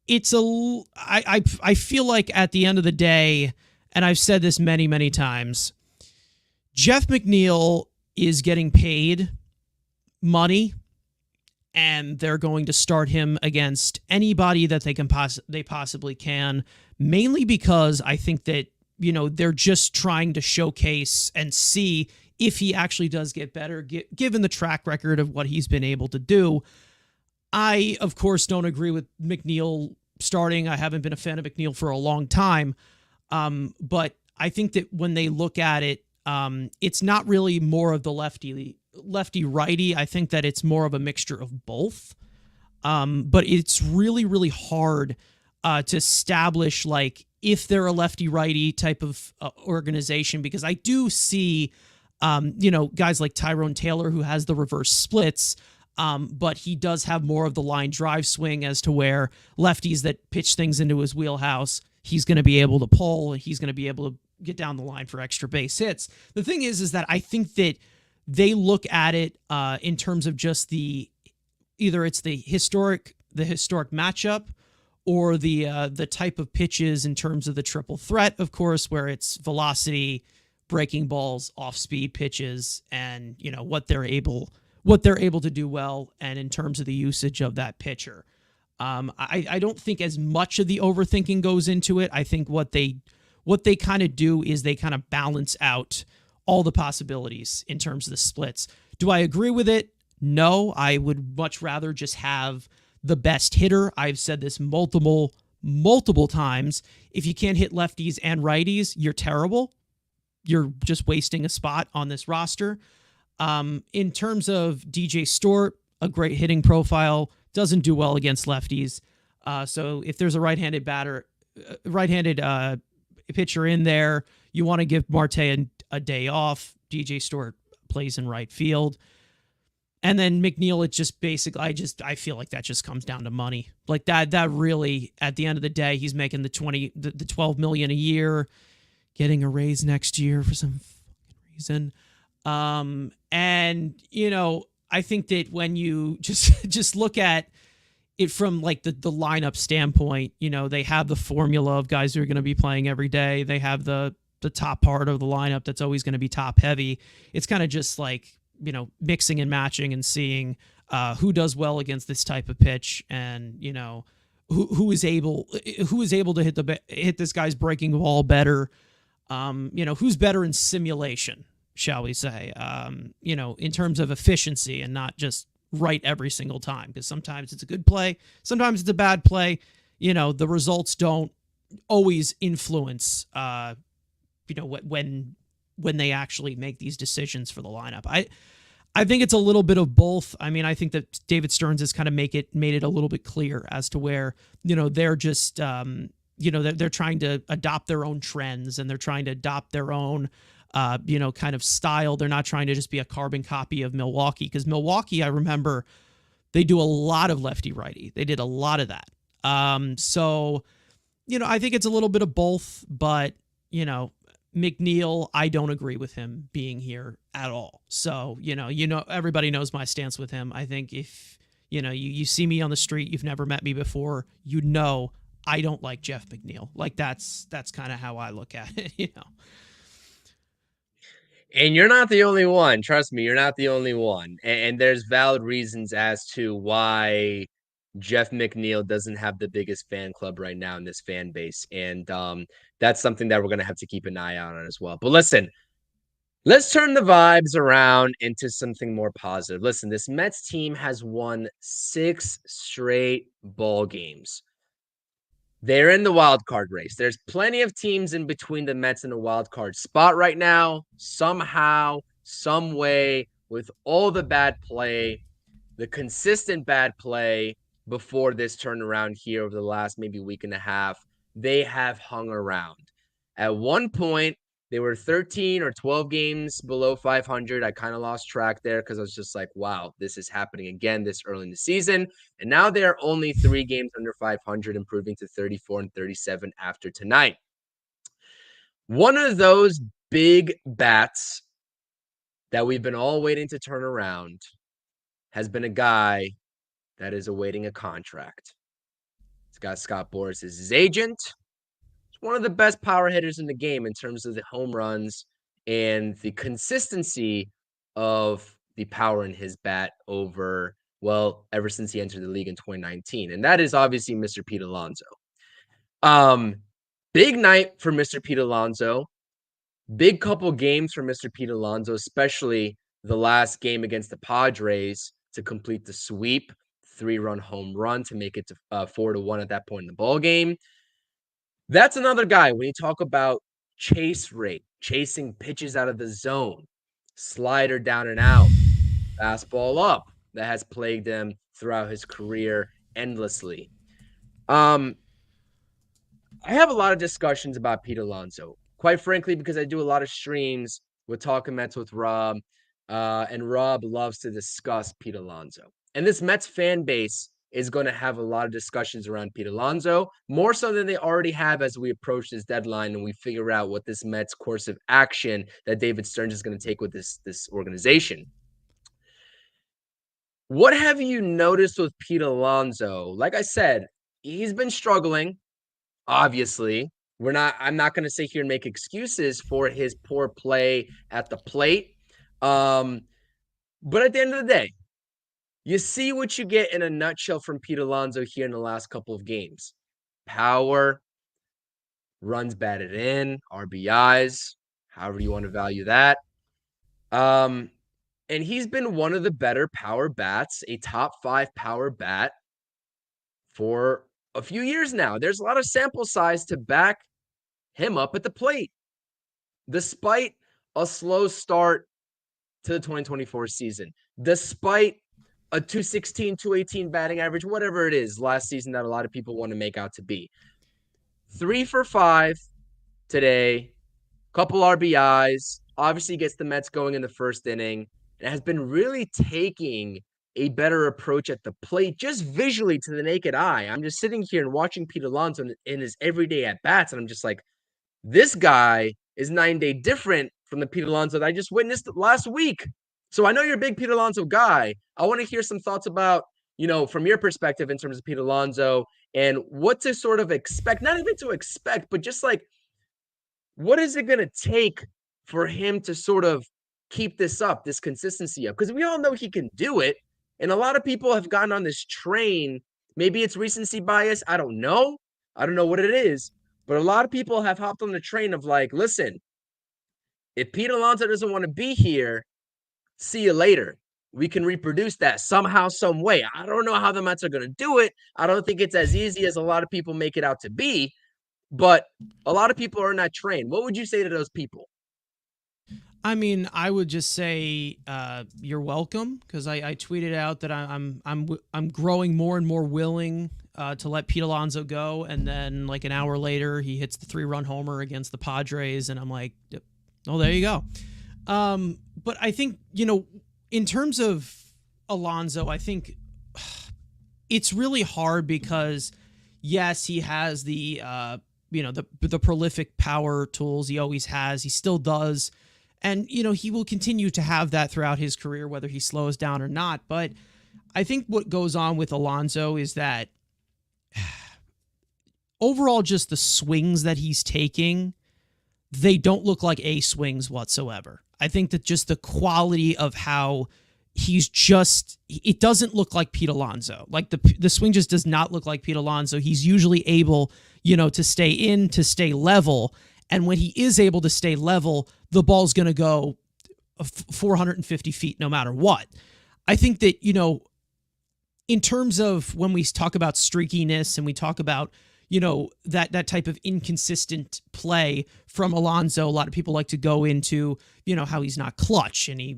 I feel like at the end of the day, and I've said this many, many times, Jeff McNeil is getting paid money and they're going to start him against anybody that they possibly can, mainly because I think that, they're just trying to showcase and see if he actually does get better, given the track record of what he's been able to do. I, of course, don't agree with McNeil starting. I haven't been a fan of McNeil for a long time. But I think that when they look at it, it's not really more of the lefty righty. I think that it's more of a mixture of both. But it's really, really hard to establish, like, if they're a lefty righty type of organization, because I do see, guys like Tyrone Taylor, who has the reverse splits, but he does have more of the line drive swing, as to where lefties that pitch things into his wheelhouse, he's going to be able to pull, he's going to be able to get down the line for extra base hits. The thing is that I think that they look at it in terms of just either it's the historic matchup, or the type of pitches in terms of the triple threat, of course, where it's velocity, breaking balls, off-speed pitches, and what they're able to do well, and in terms of the usage of that pitcher. I don't think as much of the overthinking goes into it. I think what they kind of do is they kind of balance out all the possibilities in terms of the splits. Do I agree with it? No, I would much rather just have the best hitter. I've said this multiple times. If you can't hit lefties and righties, you're terrible. You're just wasting a spot on this roster. In terms of DJ Stewart, a great hitting profile, doesn't do well against lefties. So if there's a right-handed pitcher in there, you want to give Marte a day off. DJ Stewart plays in right field. And then McNeil, it just basically, I feel like that just comes down to money. Like that really, at the end of the day, he's making the $12 million a year, getting a raise next year for some fucking reason. And I think that when you just look at it from like the lineup standpoint, they have the formula of guys who are going to be playing every day. They have the top part of the lineup that's always going to be top heavy. It's kind of just like, mixing and matching and seeing who does well against this type of pitch, and who is able to hit this guy's breaking ball better. Who's better in simulation, shall we say? In terms of efficiency, and not just right every single time, because sometimes it's a good play, sometimes it's a bad play. The results don't always influence when they actually make these decisions for the lineup. I think it's a little bit of both. I mean, I think that David Stearns has kind of made it a little bit clear as to where, they're just, they're trying to adopt their own trends, and they're trying to adopt their own, kind of style. They're not trying to just be a carbon copy of Milwaukee, because Milwaukee, I remember, they do a lot of lefty-righty. They did a lot of that. So, I think it's a little bit of both, but, McNeil, I don't agree with him being here at all. So, everybody knows my stance with him. I think if, you see me on the street, you've never met me before, I don't like Jeff McNeil. Like that's kind of how I look at it,
And you're not the only one. Trust me, you're not the only one. And there's valid reasons as to why Jeff McNeil doesn't have the biggest fan club right now in this fan base. And that's something that we're going to have to keep an eye out on as well. But listen, let's turn the vibes around into something more positive. Listen, this Mets team has won 6 straight ball games. They're in the wild card race. There's plenty of teams in between the Mets and the wild card spot right now. Somehow, some way, with all the bad play, the consistent bad play before this turnaround here over the last maybe week and a half, they have hung around. At one point, they were 13 or 12 games below 500. I kind of lost track there because I was just like, wow, this is happening again this early in the season. And now they're only 3 games under 500, improving to 34 and 37 after tonight. One of those big bats that we've been all waiting to turn around has been a guy that is awaiting a contract. It's got Scott Boras as his agent. He's one of the best power hitters in the game in terms of the home runs and the consistency of the power in his bat over Well, ever since he entered the league in 2019, and that is obviously Mr. Pete Alonso. Big night for Mr. Pete Alonso. Big couple games for Mr. Pete Alonso, especially the last game against the Padres to complete the sweep, 3-run home run to make it to 4-1 at that point in the ball game. That's another guy when you talk about chase rate, chasing pitches out of the zone, slider down and out, fastball up, that has plagued him throughout his career endlessly. I have a lot of discussions about Pete Alonso, quite frankly, because I do a lot of streams with Talking Mets with Rob, and Rob loves to discuss Pete Alonso. And this Mets fan base is going to have a lot of discussions around Pete Alonso, more so than they already have as we approach this deadline and we figure out what this Mets course of action that David Stearns is going to take with this organization. What have you noticed with Pete Alonso? Like I said, he's been struggling. Obviously, I'm not going to sit here and make excuses for his poor play at the plate. But at the end of the day, you see what you get in a nutshell from Pete Alonso here in the last couple of games. Power, runs batted in, RBIs, however you want to value that. And he's been one of the better power bats, a top 5 power bat for a few years now. There's a lot of sample size to back him up at the plate, despite a slow start to the 2024 season, despite a 216, 218 batting average, whatever it is last season that a lot of people want to make out to be. 3 for 5 today, couple RBIs, obviously gets the Mets going in the first inning. It has been really taking a better approach at the plate, just visually to the naked eye. I'm just sitting here and watching Pete Alonso in his everyday at-bats, and I'm just like, this guy is 9 day different from the Pete Alonso that I just witnessed last week. So I know you're a big Pete Alonso guy. I want to hear some thoughts about, from your perspective in terms of Pete Alonso and what to sort of expect, not even to expect, but just like, what is it going to take for him to sort of keep this up, this consistency up? Because we all know he can do it. And a lot of people have gotten on this train. Maybe it's recency bias. I don't know. I don't know what it is. But a lot of people have hopped on the train of like, listen, if Pete Alonso doesn't want to be here, see you later. We can reproduce that somehow, some way. I don't know how the Mets are going to do it. I don't think it's as easy as a lot of people make it out to be. But a lot of people are in that train. What would you say to those people?
I mean, I would just say you're welcome, because I tweeted out that I'm growing more and more willing to let Pete Alonso go, and then like an hour later he hits the 3-run homer against the Padres, and I'm like, oh, there you go. But I think in terms of Alonso, I think it's really hard because yes, he has the the prolific power tools. He always has. He still does. And, he will continue to have that throughout his career, whether he slows down or not. But I think what goes on with Alonso is that overall, just the swings that he's taking, they don't look like A swings whatsoever. I think that just the quality of how it doesn't look like Pete Alonso. Like the swing just does not look like Pete Alonso. He's usually able, to stay level. And when he is able to stay level, the ball's going to go 450 feet no matter what. I think that, in terms of when we talk about streakiness and we talk about, that type of inconsistent play from Alonso, a lot of people like to go into, how he's not clutch and he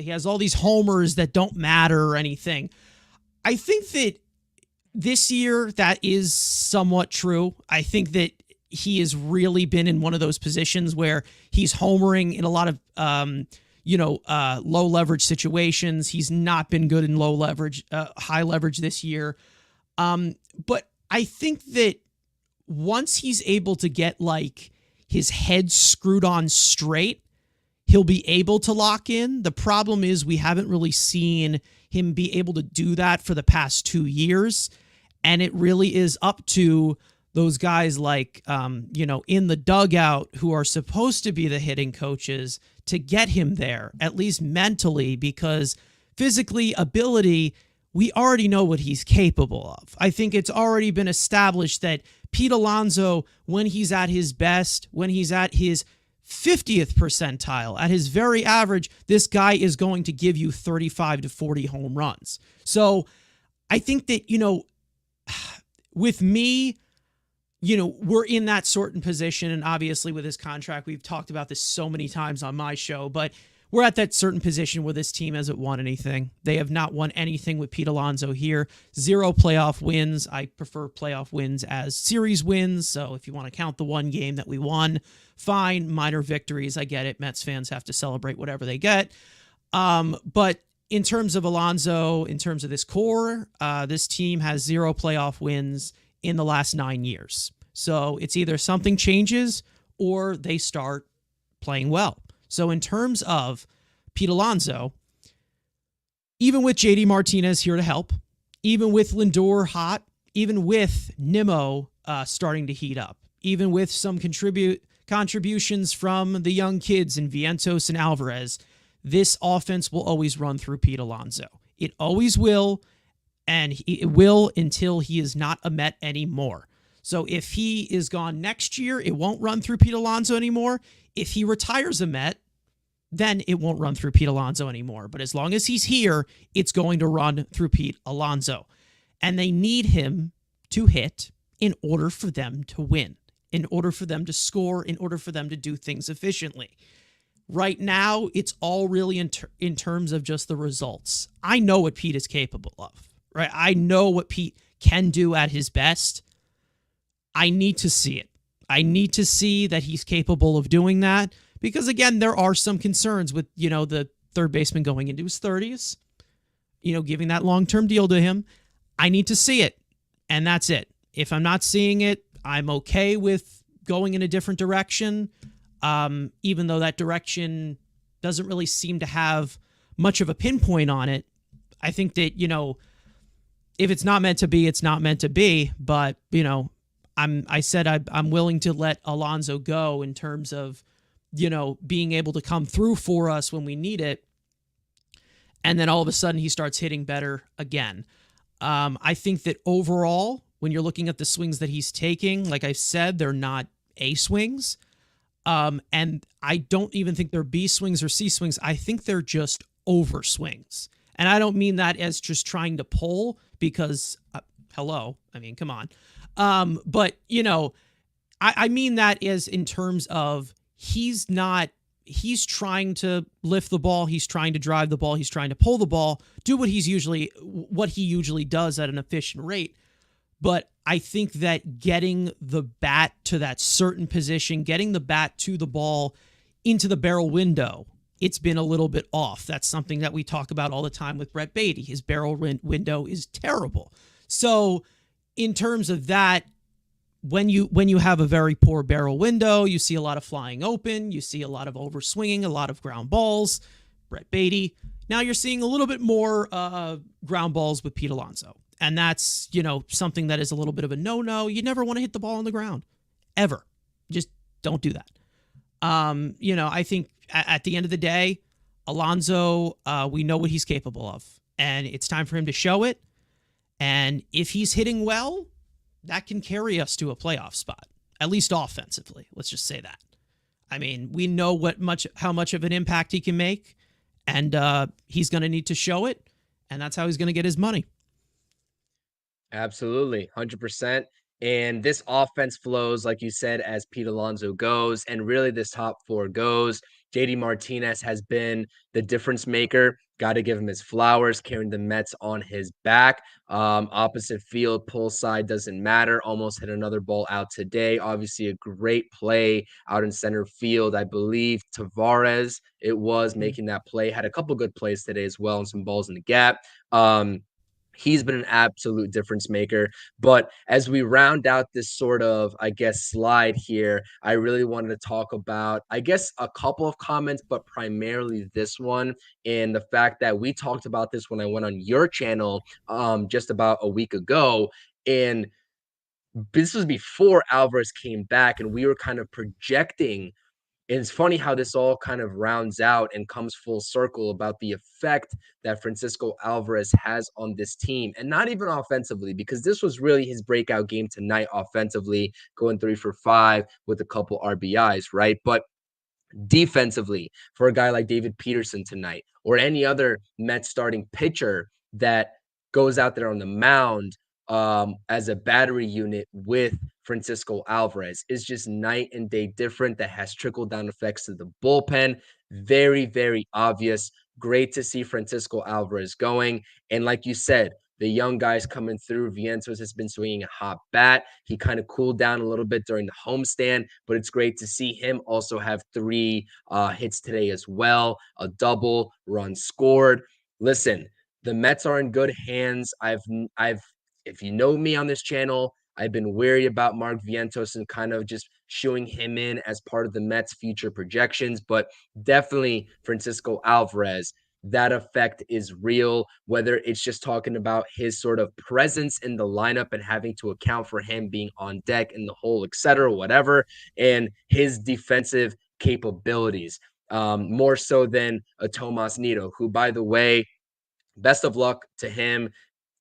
has all these homers that don't matter or anything. I think that this year that is somewhat true. I think that he has really been in one of those positions where he's homering in a lot of, low leverage situations. He's not been good in low leverage, high leverage this year. But I think that once he's able to get like his head screwed on straight, he'll be able to lock in. The problem is we haven't really seen him be able to do that for the past 2 years. And it really is up to those guys like, in the dugout who are supposed to be the hitting coaches to get him there, at least mentally, because physically ability, we already know what he's capable of. I think it's already been established that Pete Alonso, when he's at his best, when he's at his 50th percentile, at his very average, this guy is going to give you 35 to 40 home runs. So I think that, with me, we're in that certain position. And obviously with his contract, we've talked about this so many times on my show, but we're at that certain position where this team hasn't won anything. They have not won anything with Pete Alonso here. 0 playoff wins. I prefer playoff wins as series wins. So if you want to count the one game that we won, fine. Minor victories. I get it. Mets fans have to celebrate whatever they get. But in terms of Alonso, in terms of this core, this team has 0 playoff wins in the last 9 years. So it's either something changes or they start playing well. So in terms of Pete Alonso, even with JD Martinez here to help, even with Lindor hot, even with Nimmo starting to heat up, even with some contributions from the young kids in Vientos and Alvarez, this offense will always run through Pete Alonso. It always will, and it will until he is not a Met anymore. So if he is gone next year, it won't run through Pete Alonso anymore. If he retires a Met, then it won't run through Pete Alonso anymore. But as long as he's here, it's going to run through Pete Alonso. And they need him to hit in order for them to win, in order for them to score, in order for them to do things efficiently. Right now, it's all really in terms of just the results. I know what Pete is capable of, right? I know what Pete can do at his best. I need to see it. I need to see that he's capable of doing that because, again, there are some concerns with, the third baseman going into his 30s, giving that long-term deal to him. I need to see it, and that's it. If I'm not seeing it, I'm okay with going in a different direction, even though that direction doesn't really seem to have much of a pinpoint on it. I think that, if it's not meant to be, it's not meant to be, but, I said I'm willing to let Alonso go in terms of, being able to come through for us when we need it. And then all of a sudden he starts hitting better again. I think that overall, when you're looking at the swings that he's taking, like I said, they're not A swings. And I don't even think they're B swings or C swings. I think they're just over swings. And I don't mean that as just trying to pull because, hello, I mean, come on. But, I mean that as in terms of he's trying to lift the ball. He's trying to drive the ball. He's trying to pull the ball, do what he usually does at an efficient rate. But I think that getting the bat to that certain position, getting the bat to the ball into the barrel window, it's been a little bit off. That's something that we talk about all the time with Brett Beatty. His barrel window is terrible. So in terms of that, when you have a very poor barrel window, you see a lot of flying open, you see a lot of overswinging, a lot of ground balls. Brett Beatty. Now you're seeing a little bit more ground balls with Pete Alonso. And that's, something that is a little bit of a no-no. You never want to hit the ball on the ground. Ever. Just don't do that. I think at the end of the day, Alonso, we know what he's capable of. And it's time for him to show it. And if he's hitting well, that can carry us to a playoff spot, at least offensively. Let's just say that. I mean, we know how much of an impact he can make, and he's going to need to show it, and that's how he's going to get his money.
Absolutely, 100%. And this offense flows, like you said, as Pete Alonso goes, and really this top four goes. JD Martinez has been the difference maker. Got to give him his flowers, carrying the Mets on his back. Opposite field, pull side, doesn't matter. Almost hit another ball out today. Obviously, a great play out in center field. I believe Tavares, it was making that play. Had a couple good plays today as well, and some balls in the gap. He's been an absolute difference maker. But as we round out this sort of, slide here, I really wanted to talk about, a couple of comments, but primarily this one, and the fact that we talked about this when I went on your channel just about a week ago. And this was before Alvarez came back, and we were kind of projecting And it's funny how this all kind of rounds out and comes full circle about the effect that Francisco Alvarez has on this team, and not even offensively, because this was really his breakout game tonight offensively, going 3 for 5 with a couple RBIs, right? But defensively, for a guy like David Peterson tonight, or any other Mets starting pitcher that goes out there on the mound as a battery unit with Francisco Alvarez, is just night and day different. That has trickle down effects to the bullpen. Very, very obvious. Great to see Francisco Alvarez going. And like you said, the young guys coming through. Vientos has been swinging a hot bat. He kind of cooled down a little bit during the homestand, but it's great to see him also have 3 hits today as well. A double, run scored. Listen, the Mets are in good hands. If you know me on this channel, I've been wary about Mark Vientos and kind of just shooing him in as part of the Mets' future projections, but definitely Francisco Alvarez, that effect is real, whether it's just talking about his sort of presence in the lineup and having to account for him being on deck in the hole, etc., whatever, and his defensive capabilities, more so than a Tomas Nido, who, by the way, best of luck to him.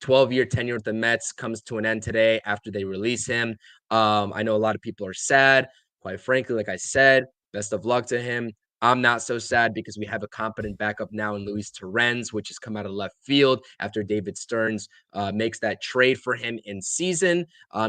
12-year tenure with the Mets comes to an end today after they release him. I know a lot of people are sad. Quite frankly, like I said, best of luck to him. I'm not so sad because we have a competent backup now in Luis Torrens, which has come out of left field after David Stearns makes that trade for him in season.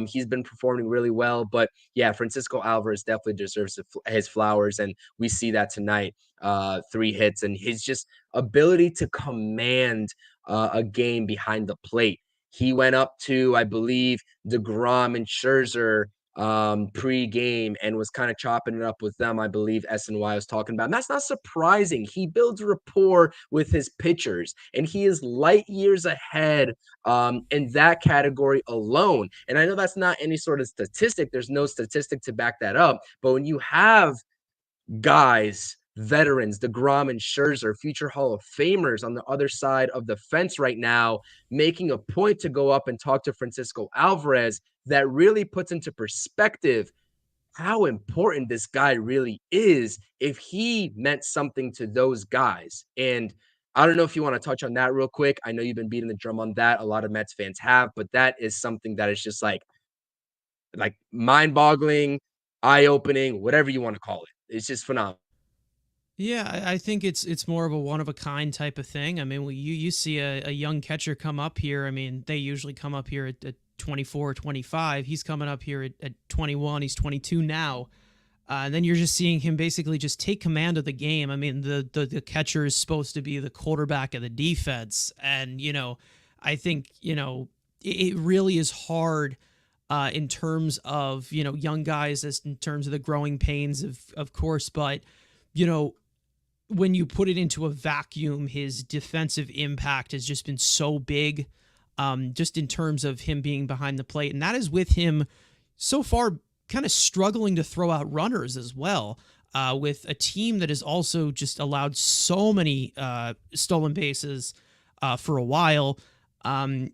He's been performing really well. But yeah, Francisco Alvarez definitely deserves his flowers. And we see that tonight, 3 hits, and his just ability to command a game behind the plate. He went up to, I believe, DeGrom and Scherzer pre-game and was kind of chopping it up with them. I believe SNY was talking about. And that's not surprising. He builds rapport with his pitchers, and he is light years ahead in that category alone. And I know that's not any sort of statistic. There's no statistic to back that up. But when you have guys, veterans, DeGrom and Scherzer, future Hall of Famers on the other side of the fence right now, making a point to go up and talk to Francisco Alvarez, that really puts into perspective how important this guy really is if he meant something to those guys. And I don't know if you want to touch on that real quick. I know you've been beating the drum on that. A lot of Mets fans have, but that is something that is just like mind-boggling, eye-opening, whatever you want to call it. It's just phenomenal.
Yeah, I think it's more of a one of a kind type of thing. I mean, you see a young catcher come up here. I mean, they usually come up here at 24, 25. He's coming up here at 21. He's 22 now. And then you're just seeing him basically just take command of the game. I mean, the catcher is supposed to be the quarterback of the defense. And, I think, it really is hard in terms of, young guys, as in terms of the growing pains of course. But, when you put it into a vacuum, his defensive impact has just been so big, just in terms of him being behind the plate. And that is with him so far kind of struggling to throw out runners as well, with a team that has also just allowed so many stolen bases for a while. And,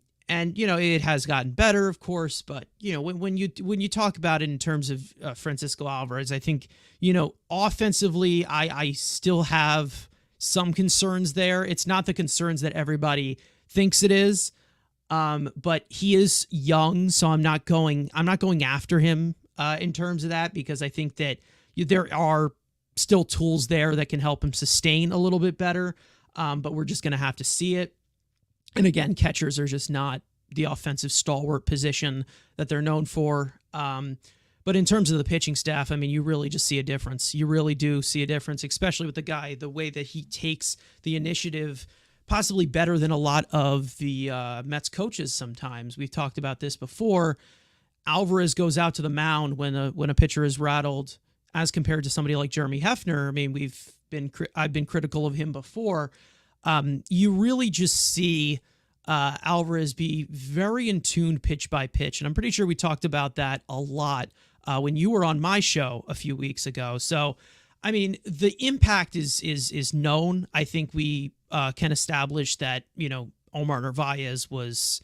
it has gotten better, of course, but, when you talk about it in terms of Francisco Alvarez, I think, offensively, I still have some concerns there. It's not the concerns that everybody thinks it is, but he is young, so I'm not going after him in terms of that, because I think that there are still tools there that can help him sustain a little bit better, but we're just going to have to see it. And again, catchers are just not the offensive stalwart position that they're known for. But in terms of the pitching staff, I mean, you really just see a difference. You really do see a difference, especially with the guy, the way that he takes the initiative, possibly better than a lot of the Mets coaches sometimes. We've talked about this before. Alvarez goes out to the mound when a pitcher is rattled, as compared to somebody like Jeremy Hefner. I mean, I've been critical of him before. You really just see Alvarez be very in tune pitch by pitch. And I'm pretty sure we talked about that a lot when you were on my show a few weeks ago. So, I mean, the impact is known. I think we can establish that, Omar Narvaez was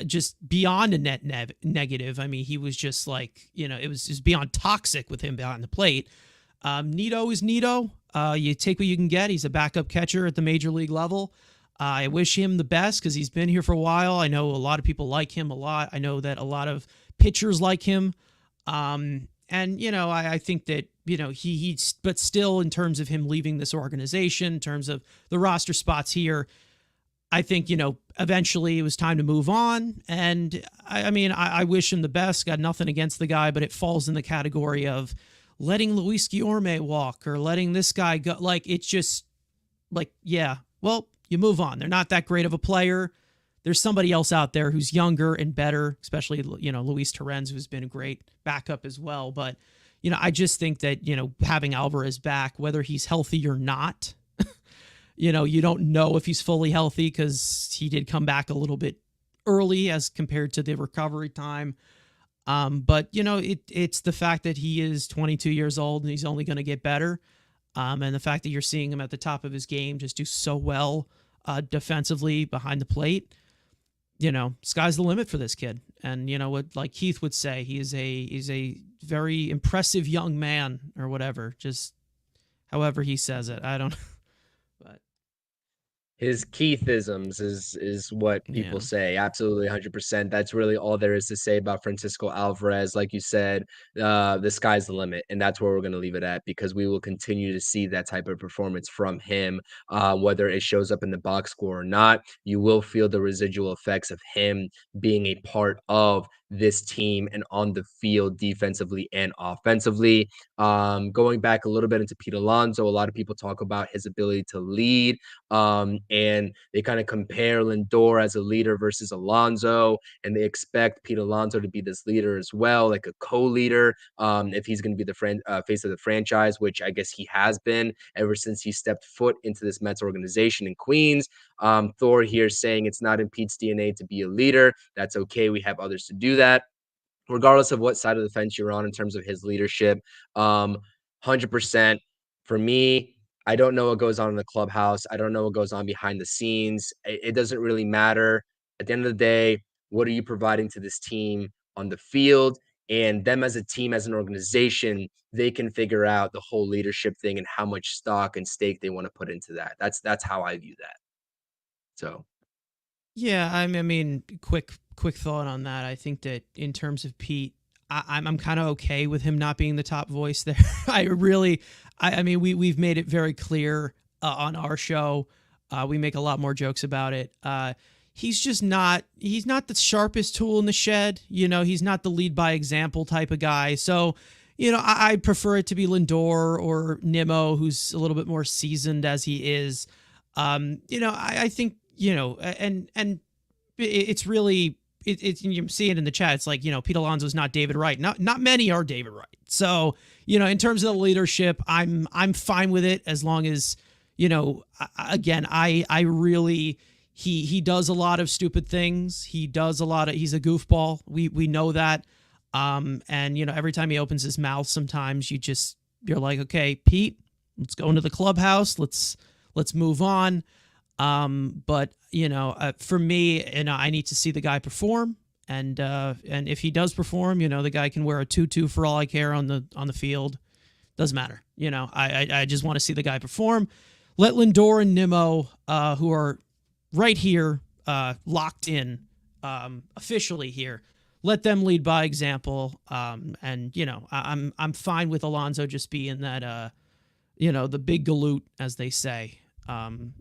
just beyond a net negative. I mean, he was just like, it was beyond toxic with him behind the plate. Nito is Nito. You take what you can get. He's a backup catcher at the major league level. I wish him the best because he's been here for a while. I know a lot of people like him a lot. I know that a lot of pitchers like him. And, I think that, he's, but still in terms of him leaving this organization, in terms of the roster spots here, I think, eventually it was time to move on. And I wish him the best. Got nothing against the guy, but it falls in the category of letting Luis Guillorme walk or letting this guy go. Like, it's just like, yeah, well, you move on. They're not that great of a player. There's somebody else out there who's younger and better, especially, Luis Torrens, who's been a great backup as well. But, I just think that, having Alvarez back, whether he's healthy or not, you don't know if he's fully healthy because he did come back a little bit early as compared to the recovery time. But, it's the fact that he is 22 years old and he's only going to get better. And the fact that you're seeing him at the top of his game just do so well defensively behind the plate, sky's the limit for this kid. And what, like Keith would say, he's a very impressive young man or whatever, just however he says it. I don't but
His Keithisms is what people say. Absolutely, 100%. That's really all there is to say about Francisco Alvarez. Like you said, the sky's the limit, and that's where we're going to leave it at because we will continue to see that type of performance from him, whether it shows up in the box score or not. You will feel the residual effects of him being a part of this team and on the field defensively and offensively. Going back a little bit into Pete Alonso, a lot of people talk about his ability to lead. And they kind of compare Lindor as a leader versus Alonso, and they expect Pete Alonso to be this leader as well, like a co-leader, if he's going to be the face of the franchise, which I guess he has been ever since he stepped foot into this Mets organization in Queens. Thor here saying it's not in Pete's DNA to be a leader. That's okay. We have others to do that. Regardless of what side of the fence you're on in terms of his leadership, 100% for me. I don't know what goes on in the clubhouse. I don't know what goes on behind the scenes. It doesn't really matter. At the end of the day, what are you providing to this team on the field? And them as a team, as an organization, they can figure out the whole leadership thing and how much stock and stake they want to put into that. That's how I view that. So,
yeah, I mean, quick thought on that. I think that in terms of Pete, I'm kind of okay with him not being the top voice there. I mean, we've made it very clear on our show. We make a lot more jokes about it. He's just not. He's not the sharpest tool in the shed. He's not the lead by example type of guy. So, I prefer it to be Lindor or Nimmo, who's a little bit more seasoned as he is. I think and it's really. You see it in the chat. It's like, Pete Alonso's not David Wright. Not many are David Wright. So, in terms of the leadership, I'm fine with it as long as, again, I really, he does a lot of stupid things. He's a goofball. We know that. And, every time he opens his mouth, sometimes you're like, okay, Pete, let's go into the clubhouse. Let's move on. But for me, I need to see the guy perform, and if he does perform, the guy can wear a tutu for all I care on the field. Doesn't matter. I just want to see the guy perform. Let Lindor and Nimmo, who are right here, locked in, officially here, let them lead by example. And I'm fine with Alonso just being that, the big galoot, as they say. From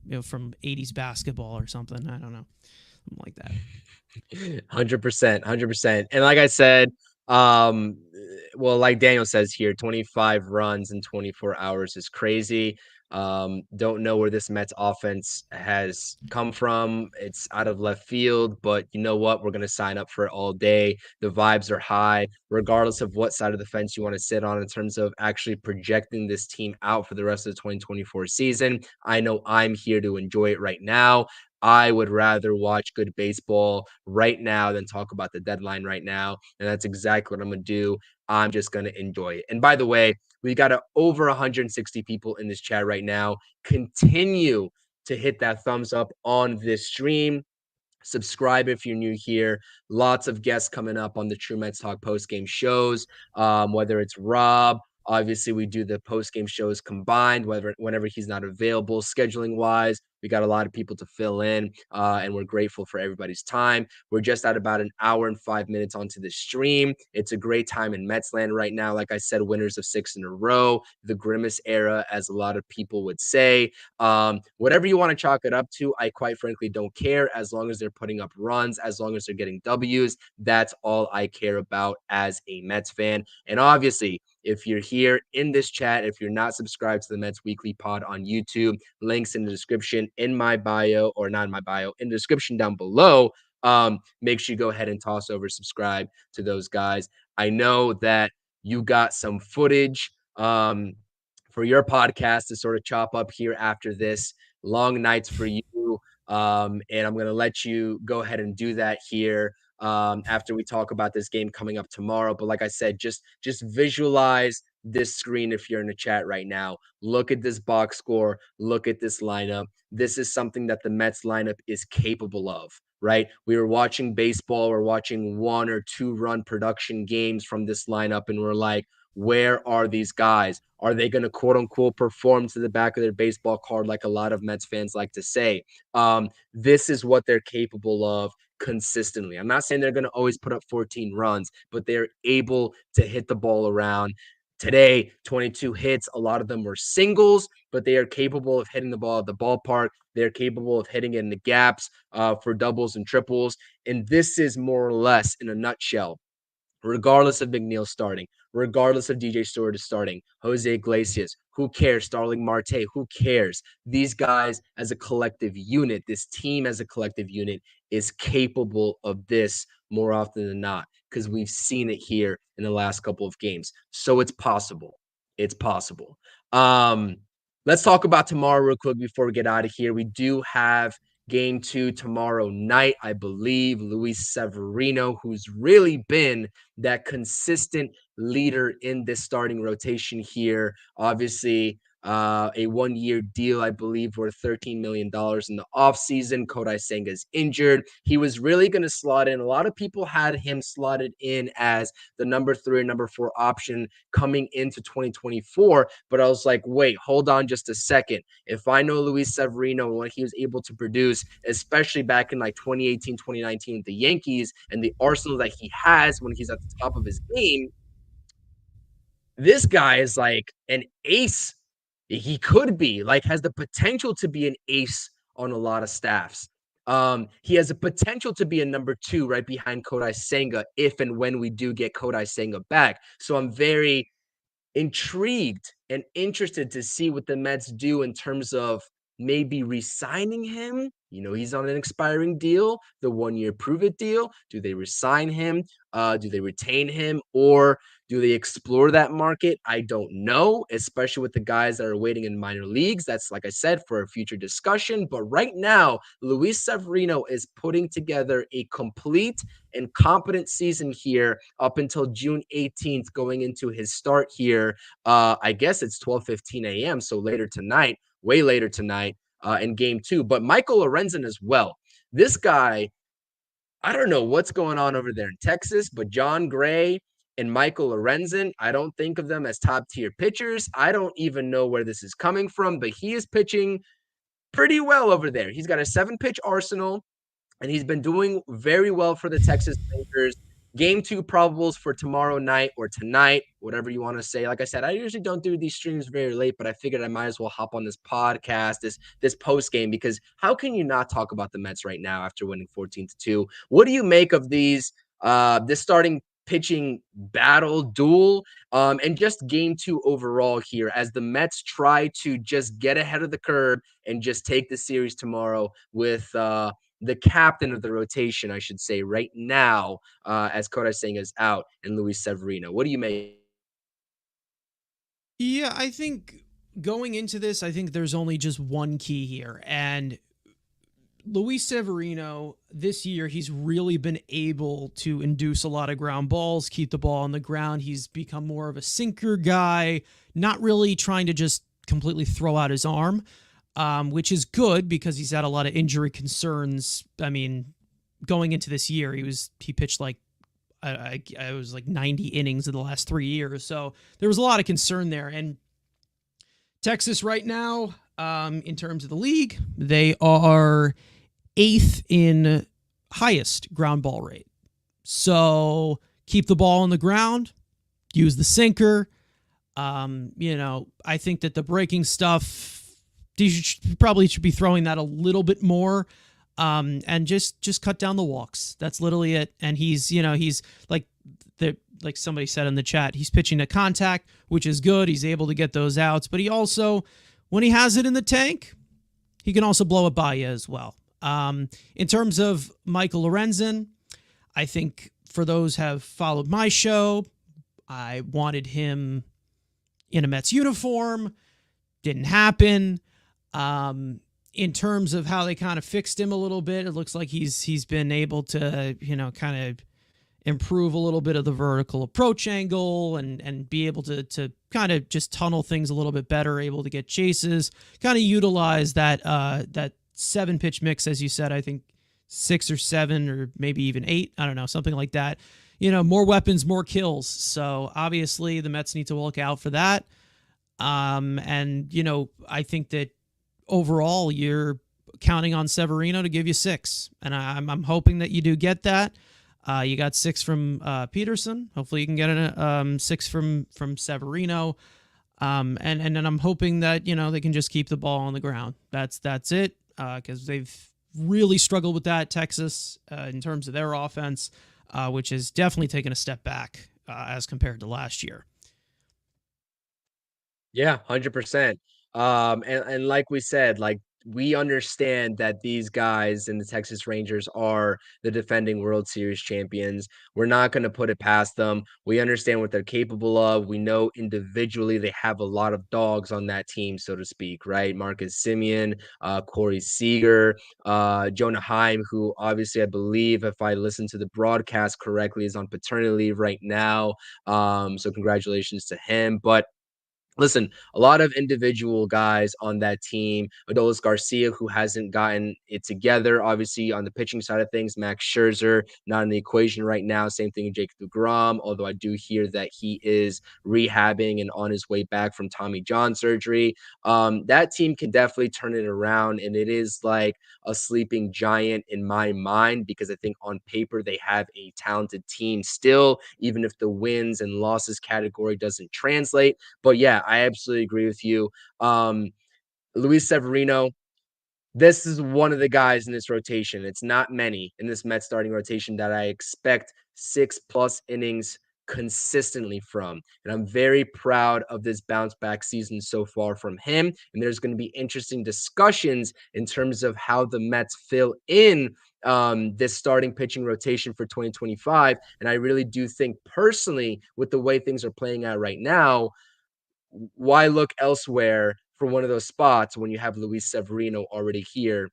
80s basketball or something. I don't know. Something like that.
100%. And like I said, like Daniel says here, 25 runs in 24 hours is crazy. Don't know where this Mets offense has come from. It's out of left field, but you know what? We're going to sign up for it all day. The vibes are high, regardless of what side of the fence you want to sit on in terms of actually projecting this team out for the rest of the 2024 season. I know I'm here to enjoy it right now. I would rather watch good baseball right now than talk about the deadline right now. And that's exactly what I'm going to do. I'm just going to enjoy it. And by the way, we got over 160 people in this chat right now. Continue to hit that thumbs up on this stream. Subscribe if you're new here. Lots of guests coming up on the True Mets Talk post-game shows, whether it's Rob, Obviously, we do the post-game shows combined, whenever he's not available, scheduling-wise. We got a lot of people to fill in, and we're grateful for everybody's time. We're just at about an hour and 5 minutes onto the stream. It's a great time in Mets land right now. Like I said, winners of 6 in a row, the Grimace era, as a lot of people would say. Whatever you want to chalk it up to, I quite frankly don't care. As long as they're putting up runs, as long as they're getting W's, that's all I care about as a Mets fan. And obviously, if you're here in this chat, if you're not subscribed to the Mets Weekly Pod on YouTube, links in the description, in my bio, or not in my bio, in the description down below. Make sure you go ahead and toss over, subscribe to those guys. I know that you got some footage for your podcast to sort of chop up here after this. Long nights for you. And I'm going to let you go ahead and do that here after we talk about this game coming up tomorrow. But like I said, just visualize this screen if you're in the chat right now. Look at this box score. Look at this lineup. This is something that the Mets lineup is capable of, right? We were watching baseball. We're watching 1 or 2 run production games from this lineup, and we're like, where are these guys? Are they going to quote unquote perform to the back of their baseball card like a lot of Mets fans like to say? This is what they're capable of consistently. I'm not saying they're going to always put up 14 runs, but they're able to hit the ball around. Today, 22 hits. A lot of them were singles, but they are capable of hitting the ball at the ballpark. They're capable of hitting it in the gaps for doubles and triples. And this is more or less, in a nutshell, regardless of McNeil starting, regardless of DJ Stewart is starting, Jose Iglesias, who cares? Starling Marte, who cares? These guys as a collective unit, this team as a collective unit is capable of this more often than not, because we've seen it here in the last couple of games. So it's possible. It's possible. Let's talk about tomorrow real quick before we get out of here. We do have Game 2 tomorrow night. I believe Luis Severino, who's really been that consistent leader in this starting rotation here. Obviously, a 1-year deal, I believe, worth $13 million in the offseason. Kodai Senga's injured. He was really going to slot in. A lot of people had him slotted in as the number 3 or number 4 option coming into 2024. But I was like, wait, hold on just a second. If I know Luis Severino and what he was able to produce, especially back in like 2018, 2019 with the Yankees and the arsenal that he has when he's at the top of his game, this guy is like an ace. He could be, like, has the potential to be an ace on a lot of staffs. He has a potential to be a number 2 right behind Kodai Senga if and when we do get Kodai Senga back. So I'm very intrigued and interested to see what the Mets do in terms of maybe re-signing him. You know, he's on an expiring deal, the 1-year prove-it deal. Do they re-sign him? Do they retain him? Or do they explore that market? I don't know, especially with the guys that are waiting in minor leagues. That's, like I said, for a future discussion. But right now, Luis Severino is putting together a complete and competent season here up until June 18th, going into his start here. I guess it's 12:15 a.m., so later tonight, way later tonight in Game 2. But Michael Lorenzen as well. This guy, I don't know what's going on over there in Texas, but John Gray and Michael Lorenzen, I don't think of them as top-tier pitchers. I don't even know where this is coming from, but he is pitching pretty well over there. He's got a 7-pitch arsenal, and he's been doing very well for the Texas Rangers. Game 2 probables for tomorrow night or tonight, whatever you want to say. Like I said, I usually don't do these streams very late, but I figured I might as well hop on this podcast, this post game, because how can you not talk about the Mets right now after winning 14-2? What do you make of these this starting pitching battle duel and just Game 2 overall here as the Mets try to just get ahead of the curve and just take the series tomorrow with the captain of the rotation, I should say, right now, as Kodai Senga is out, and Luis Severino. What do you make?
Yeah, I think going into this, I think there's only just one key here. And Luis Severino, this year, he's really been able to induce a lot of ground balls, keep the ball on the ground. He's become more of a sinker guy, not really trying to just completely throw out his arm. Which is good because he's had a lot of injury concerns. I mean, going into this year, he pitched like I was like 90 innings in the last 3 years. So there was a lot of concern there. And Texas right now, in terms of the league, they are 8th in highest ground ball rate. So keep the ball on the ground, use the sinker. I think that the breaking stuff, probably should be throwing that a little bit more, and just cut down the walks. That's literally it. And he's like somebody said in the chat, he's pitching to contact, which is good. He's able to get those outs, but he also, when he has it in the tank, he can also blow it by you as well. In terms of Michael Lorenzen, I think for those have followed my show, I wanted him in a Mets uniform. Didn't happen. In terms of how they kind of fixed him a little bit, it looks like he's been able to, kind of improve a little bit of the vertical approach angle and be able to kind of just tunnel things a little bit better, able to get chases, kind of utilize that 7-pitch mix, as you said. I think 6 or 7 or maybe even 8. I don't know, something like that. More weapons, more kills. So obviously the Mets need to look out for that. I think that overall you're counting on Severino to give you 6. And I'm hoping that you do get that. You got 6 from Peterson. Hopefully you can get a 6 from Severino. And then I'm hoping that, they can just keep the ball on the ground. That's it. Because they've really struggled with that, Texas, in terms of their offense, which has definitely taken a step back as compared to last year.
Yeah, 100%. And like we said, we understand that these guys in the Texas Rangers are the defending World Series champions. We're not going to put it past them. We understand what they're capable of. We know individually they have a lot of dogs on that team, so to speak, right? Marcus Semien, Corey Seager, Jonah Heim, who obviously I believe, if I listen to the broadcast correctly, is on paternity leave right now. So congratulations to him. But listen, a lot of individual guys on that team. Adolis Garcia, who hasn't gotten it together, obviously, on the pitching side of things. Max Scherzer, not in the equation right now. Same thing with Jacob deGrom, although I do hear that he is rehabbing and on his way back from Tommy John surgery. That team can definitely turn it around, and it is like a sleeping giant in my mind, because I think on paper they have a talented team still, even if the wins and losses category doesn't translate. But yeah, I absolutely agree with you. Luis Severino, this is one of the guys in this rotation. It's not many in this Mets starting rotation that I expect 6+ innings consistently from. And I'm very proud of this bounce back season so far from him. And there's going to be interesting discussions in terms of how the Mets fill in this starting pitching rotation for 2025. And I really do think personally, with the way things are playing out right now, why look elsewhere for one of those spots when you have Luis Severino already here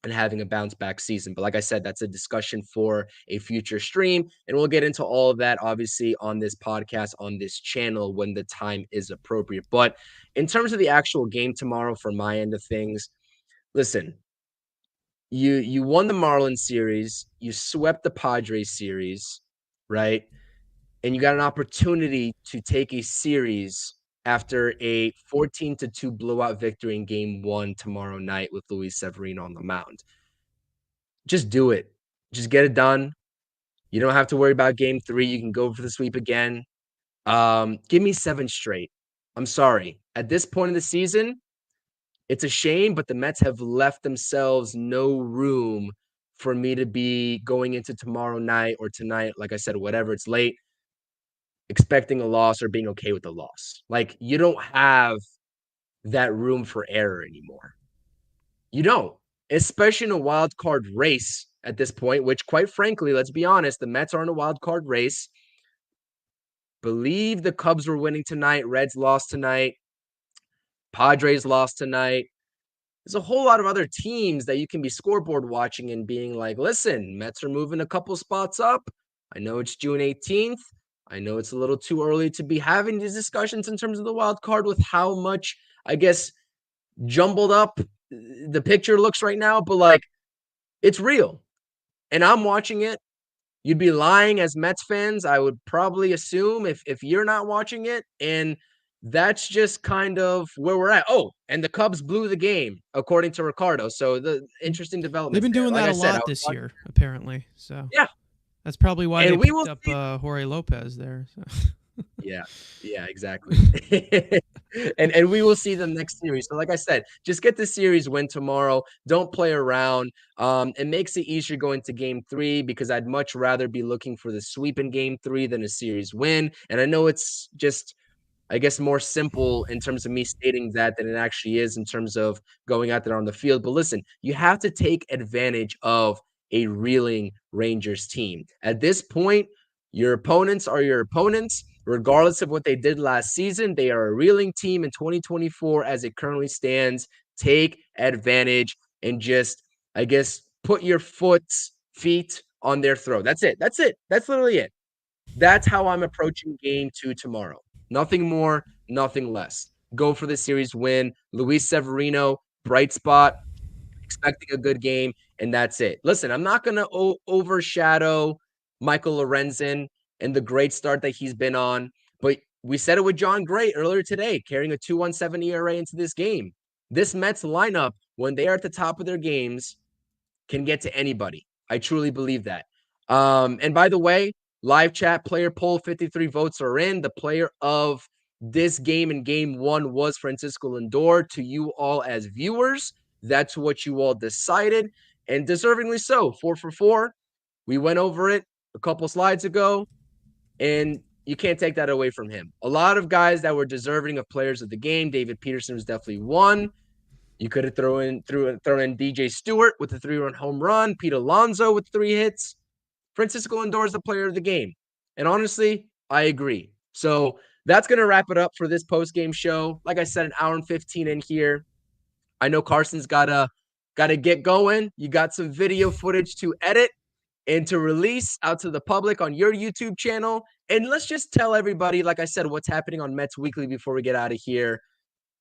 and having a bounce back season? But like I said, that's a discussion for a future stream. And we'll get into all of that, obviously, on this podcast, on this channel, when the time is appropriate. But in terms of the actual game tomorrow, from my end of things, listen, you won the Marlins series, you swept the Padres series, right? And you got an opportunity to take a series after a 14-2 blowout victory in game 1 tomorrow night with Luis Severino on the mound. Just do it. Just get it done. You don't have to worry about game 3. You can go for the sweep again. Give me 7 straight. I'm sorry. At this point in the season, it's a shame, but the Mets have left themselves no room for me to be going into tomorrow night or tonight, like I said, whatever, it's late, expecting a loss or being okay with the loss. Like, you don't have that room for error anymore. You don't, especially in a wild card race at this point, which, quite frankly, let's be honest, the Mets are in a wild card race. Believe the Cubs were winning tonight. Reds lost tonight. Padres lost tonight. There's a whole lot of other teams that you can be scoreboard watching and being like, listen, Mets are moving a couple spots up. I know it's June 18th. I know it's a little too early to be having these discussions in terms of the wild card with how much, I guess, jumbled up the picture looks right now, but like, it's real. And I'm watching it. you'd be lying as Mets fans, I would probably assume, if you're not watching it. And that's just kind of where we're at. Oh, and the Cubs blew the game, according to Ricardo. So the interesting
They've
developments
been
there.
doing
Like
that
I
a
said,
lot this year, apparently. So
yeah,
that's probably why they
and we
picked
will
up
see.
Jorge Lopez there. So.
Yeah, yeah, exactly. And we will see them next series. So like I said, just get the series win tomorrow. Don't play around. It makes it easier going to game 3 because I'd much rather be looking for the sweep in game 3 than a series win. And I know it's just, I guess, more simple in terms of me stating that than it actually is in terms of going out there on the field. But listen, you have to take advantage of a reeling Rangers team. At this point, your opponents are your opponents. Regardless of what they did last season, they are a reeling team in 2024 as it currently stands. Take advantage and just, I guess, put your feet on their throat. That's it. That's it. That's literally it. That's how I'm approaching game 2 tomorrow. Nothing more, nothing less. Go for the series win. Luis Severino, bright spot, expecting a good game, and that's it. Listen, I'm not going to overshadow Michael Lorenzen and the great start that he's been on, but we said it with John Gray earlier today, carrying a 2.17 ERA into this game. This Mets lineup, when they are at the top of their games, can get to anybody. I truly believe that. And by the way, live chat player poll, 53 votes are in. The player of this game in game 1 was Francisco Lindor. To you all as viewers, that's what you all decided, and deservingly so. 4 for 4. We went over it a couple slides ago, and you can't take that away from him. A lot of guys that were deserving of players of the game. David Peterson was definitely one. You could have thrown in DJ Stewart with a 3-run home run, Pete Alonso with 3 hits. Francisco Lindor is the player of the game. And honestly, I agree. So that's going to wrap it up for this post-game show. Like I said, an hour and 15 in here. I know Carson's got to get going. You got some video footage to edit and to release out to the public on your YouTube channel. And let's just tell everybody, like I said, what's happening on Mets Weekly before we get out of here.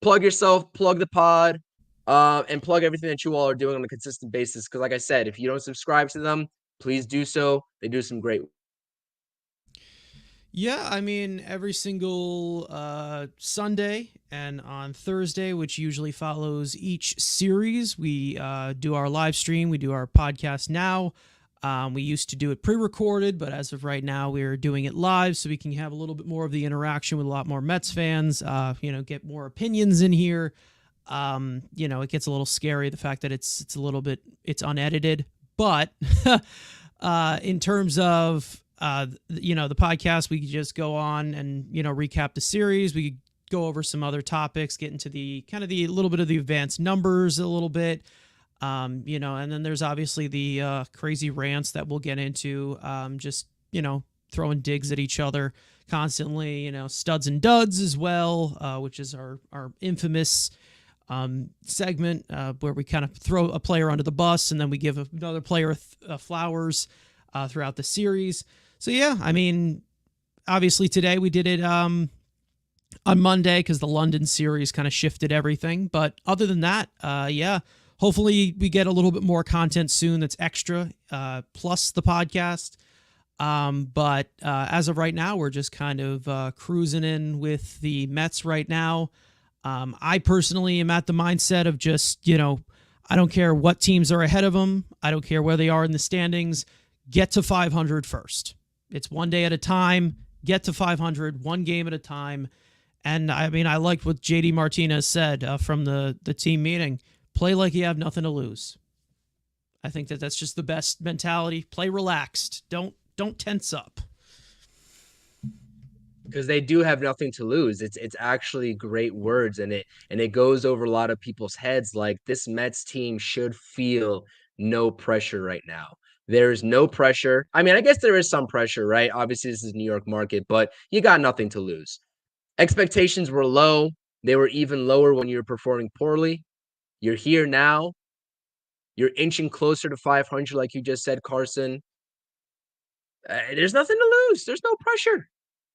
Plug yourself, plug the pod, and plug everything that you all are doing on a consistent basis. Because like I said, if you don't subscribe to them, please do so. They do some great.
Yeah, I mean, every single Sunday and on Thursday, which usually follows each series, we do our live stream. We do our podcast now. We used to do it pre-recorded, but as of right now, we're doing it live so we can have a little bit more of the interaction with a lot more Mets fans, get more opinions in here. It gets a little scary, the fact that it's it's unedited, but in terms of the podcast, we could just go on and recap the series. We could go over some other topics, get into the kind of the little bit of the advanced numbers a little bit, and then there's obviously the crazy rants that we'll get into, throwing digs at each other constantly, studs and duds as well, which is our infamous segment where we kind of throw a player under the bus and then we give another player flowers throughout the series. So yeah, I mean, obviously today we did it on Monday because the London series kind of shifted everything. But other than that, hopefully we get a little bit more content soon that's extra, plus the podcast. But as of right now, we're just kind of cruising in with the Mets right now. I personally am at the mindset of just, I don't care what teams are ahead of them. I don't care where they are in the standings. Get to 500 first. It's one day at a time. Get to 500, one game at a time. And I mean, I liked what JD Martinez said from the team meeting. Play like you have nothing to lose. I think that's just the best mentality. Play relaxed. Don't tense up.
Because they do have nothing to lose. It's actually great words, and it goes over a lot of people's heads. Like, this Mets team should feel no pressure right now. There's no pressure. I mean, I guess there is some pressure, right? Obviously, this is New York market, but you got nothing to lose. Expectations were low. They were even lower when you were performing poorly. You're here now. You're inching closer to 500, like you just said, Carson. There's nothing to lose. There's no pressure.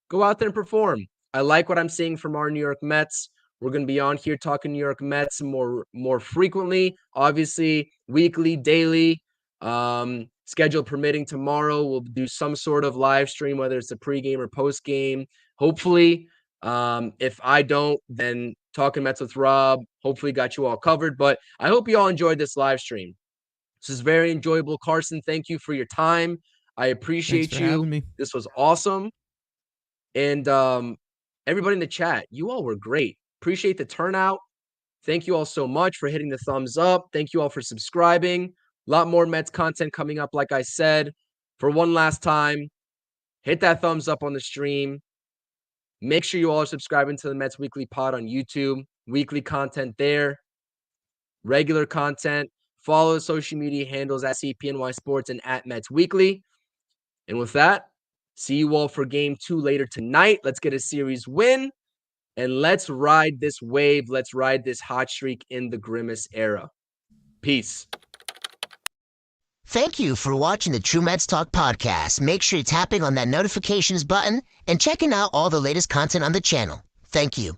Go out there and perform. I like what I'm seeing from our New York Mets. We're going to be on here talking New York Mets more frequently, obviously weekly, daily. Schedule permitting, tomorrow we'll do some sort of live stream, whether it's a pregame or postgame. Hopefully, if I don't, then Talking Mets with Rob hopefully got you all covered. But I hope you all enjoyed this live stream. This is very enjoyable. Carson, thank you for your time. I appreciate
Thanks for having me.
This was awesome. And everybody in the chat, you all were great. Appreciate the turnout. Thank you all so much for hitting the thumbs up. Thank you all for subscribing. A lot more Mets content coming up, like I said. For one last time, hit that thumbs up on the stream. Make sure you all are subscribing to the Mets Weekly Pod on YouTube. Weekly content there. Regular content. Follow the social media handles at CPNYSports and at Mets Weekly. And with that, see you all for Game 2 later tonight. Let's get a series win. And let's ride this wave. Let's ride this hot streak in the Grimace era. Peace.
Thank you for watching the True Mets Talk podcast. Make sure you're tapping on that notifications button and checking out all the latest content on the channel. Thank you.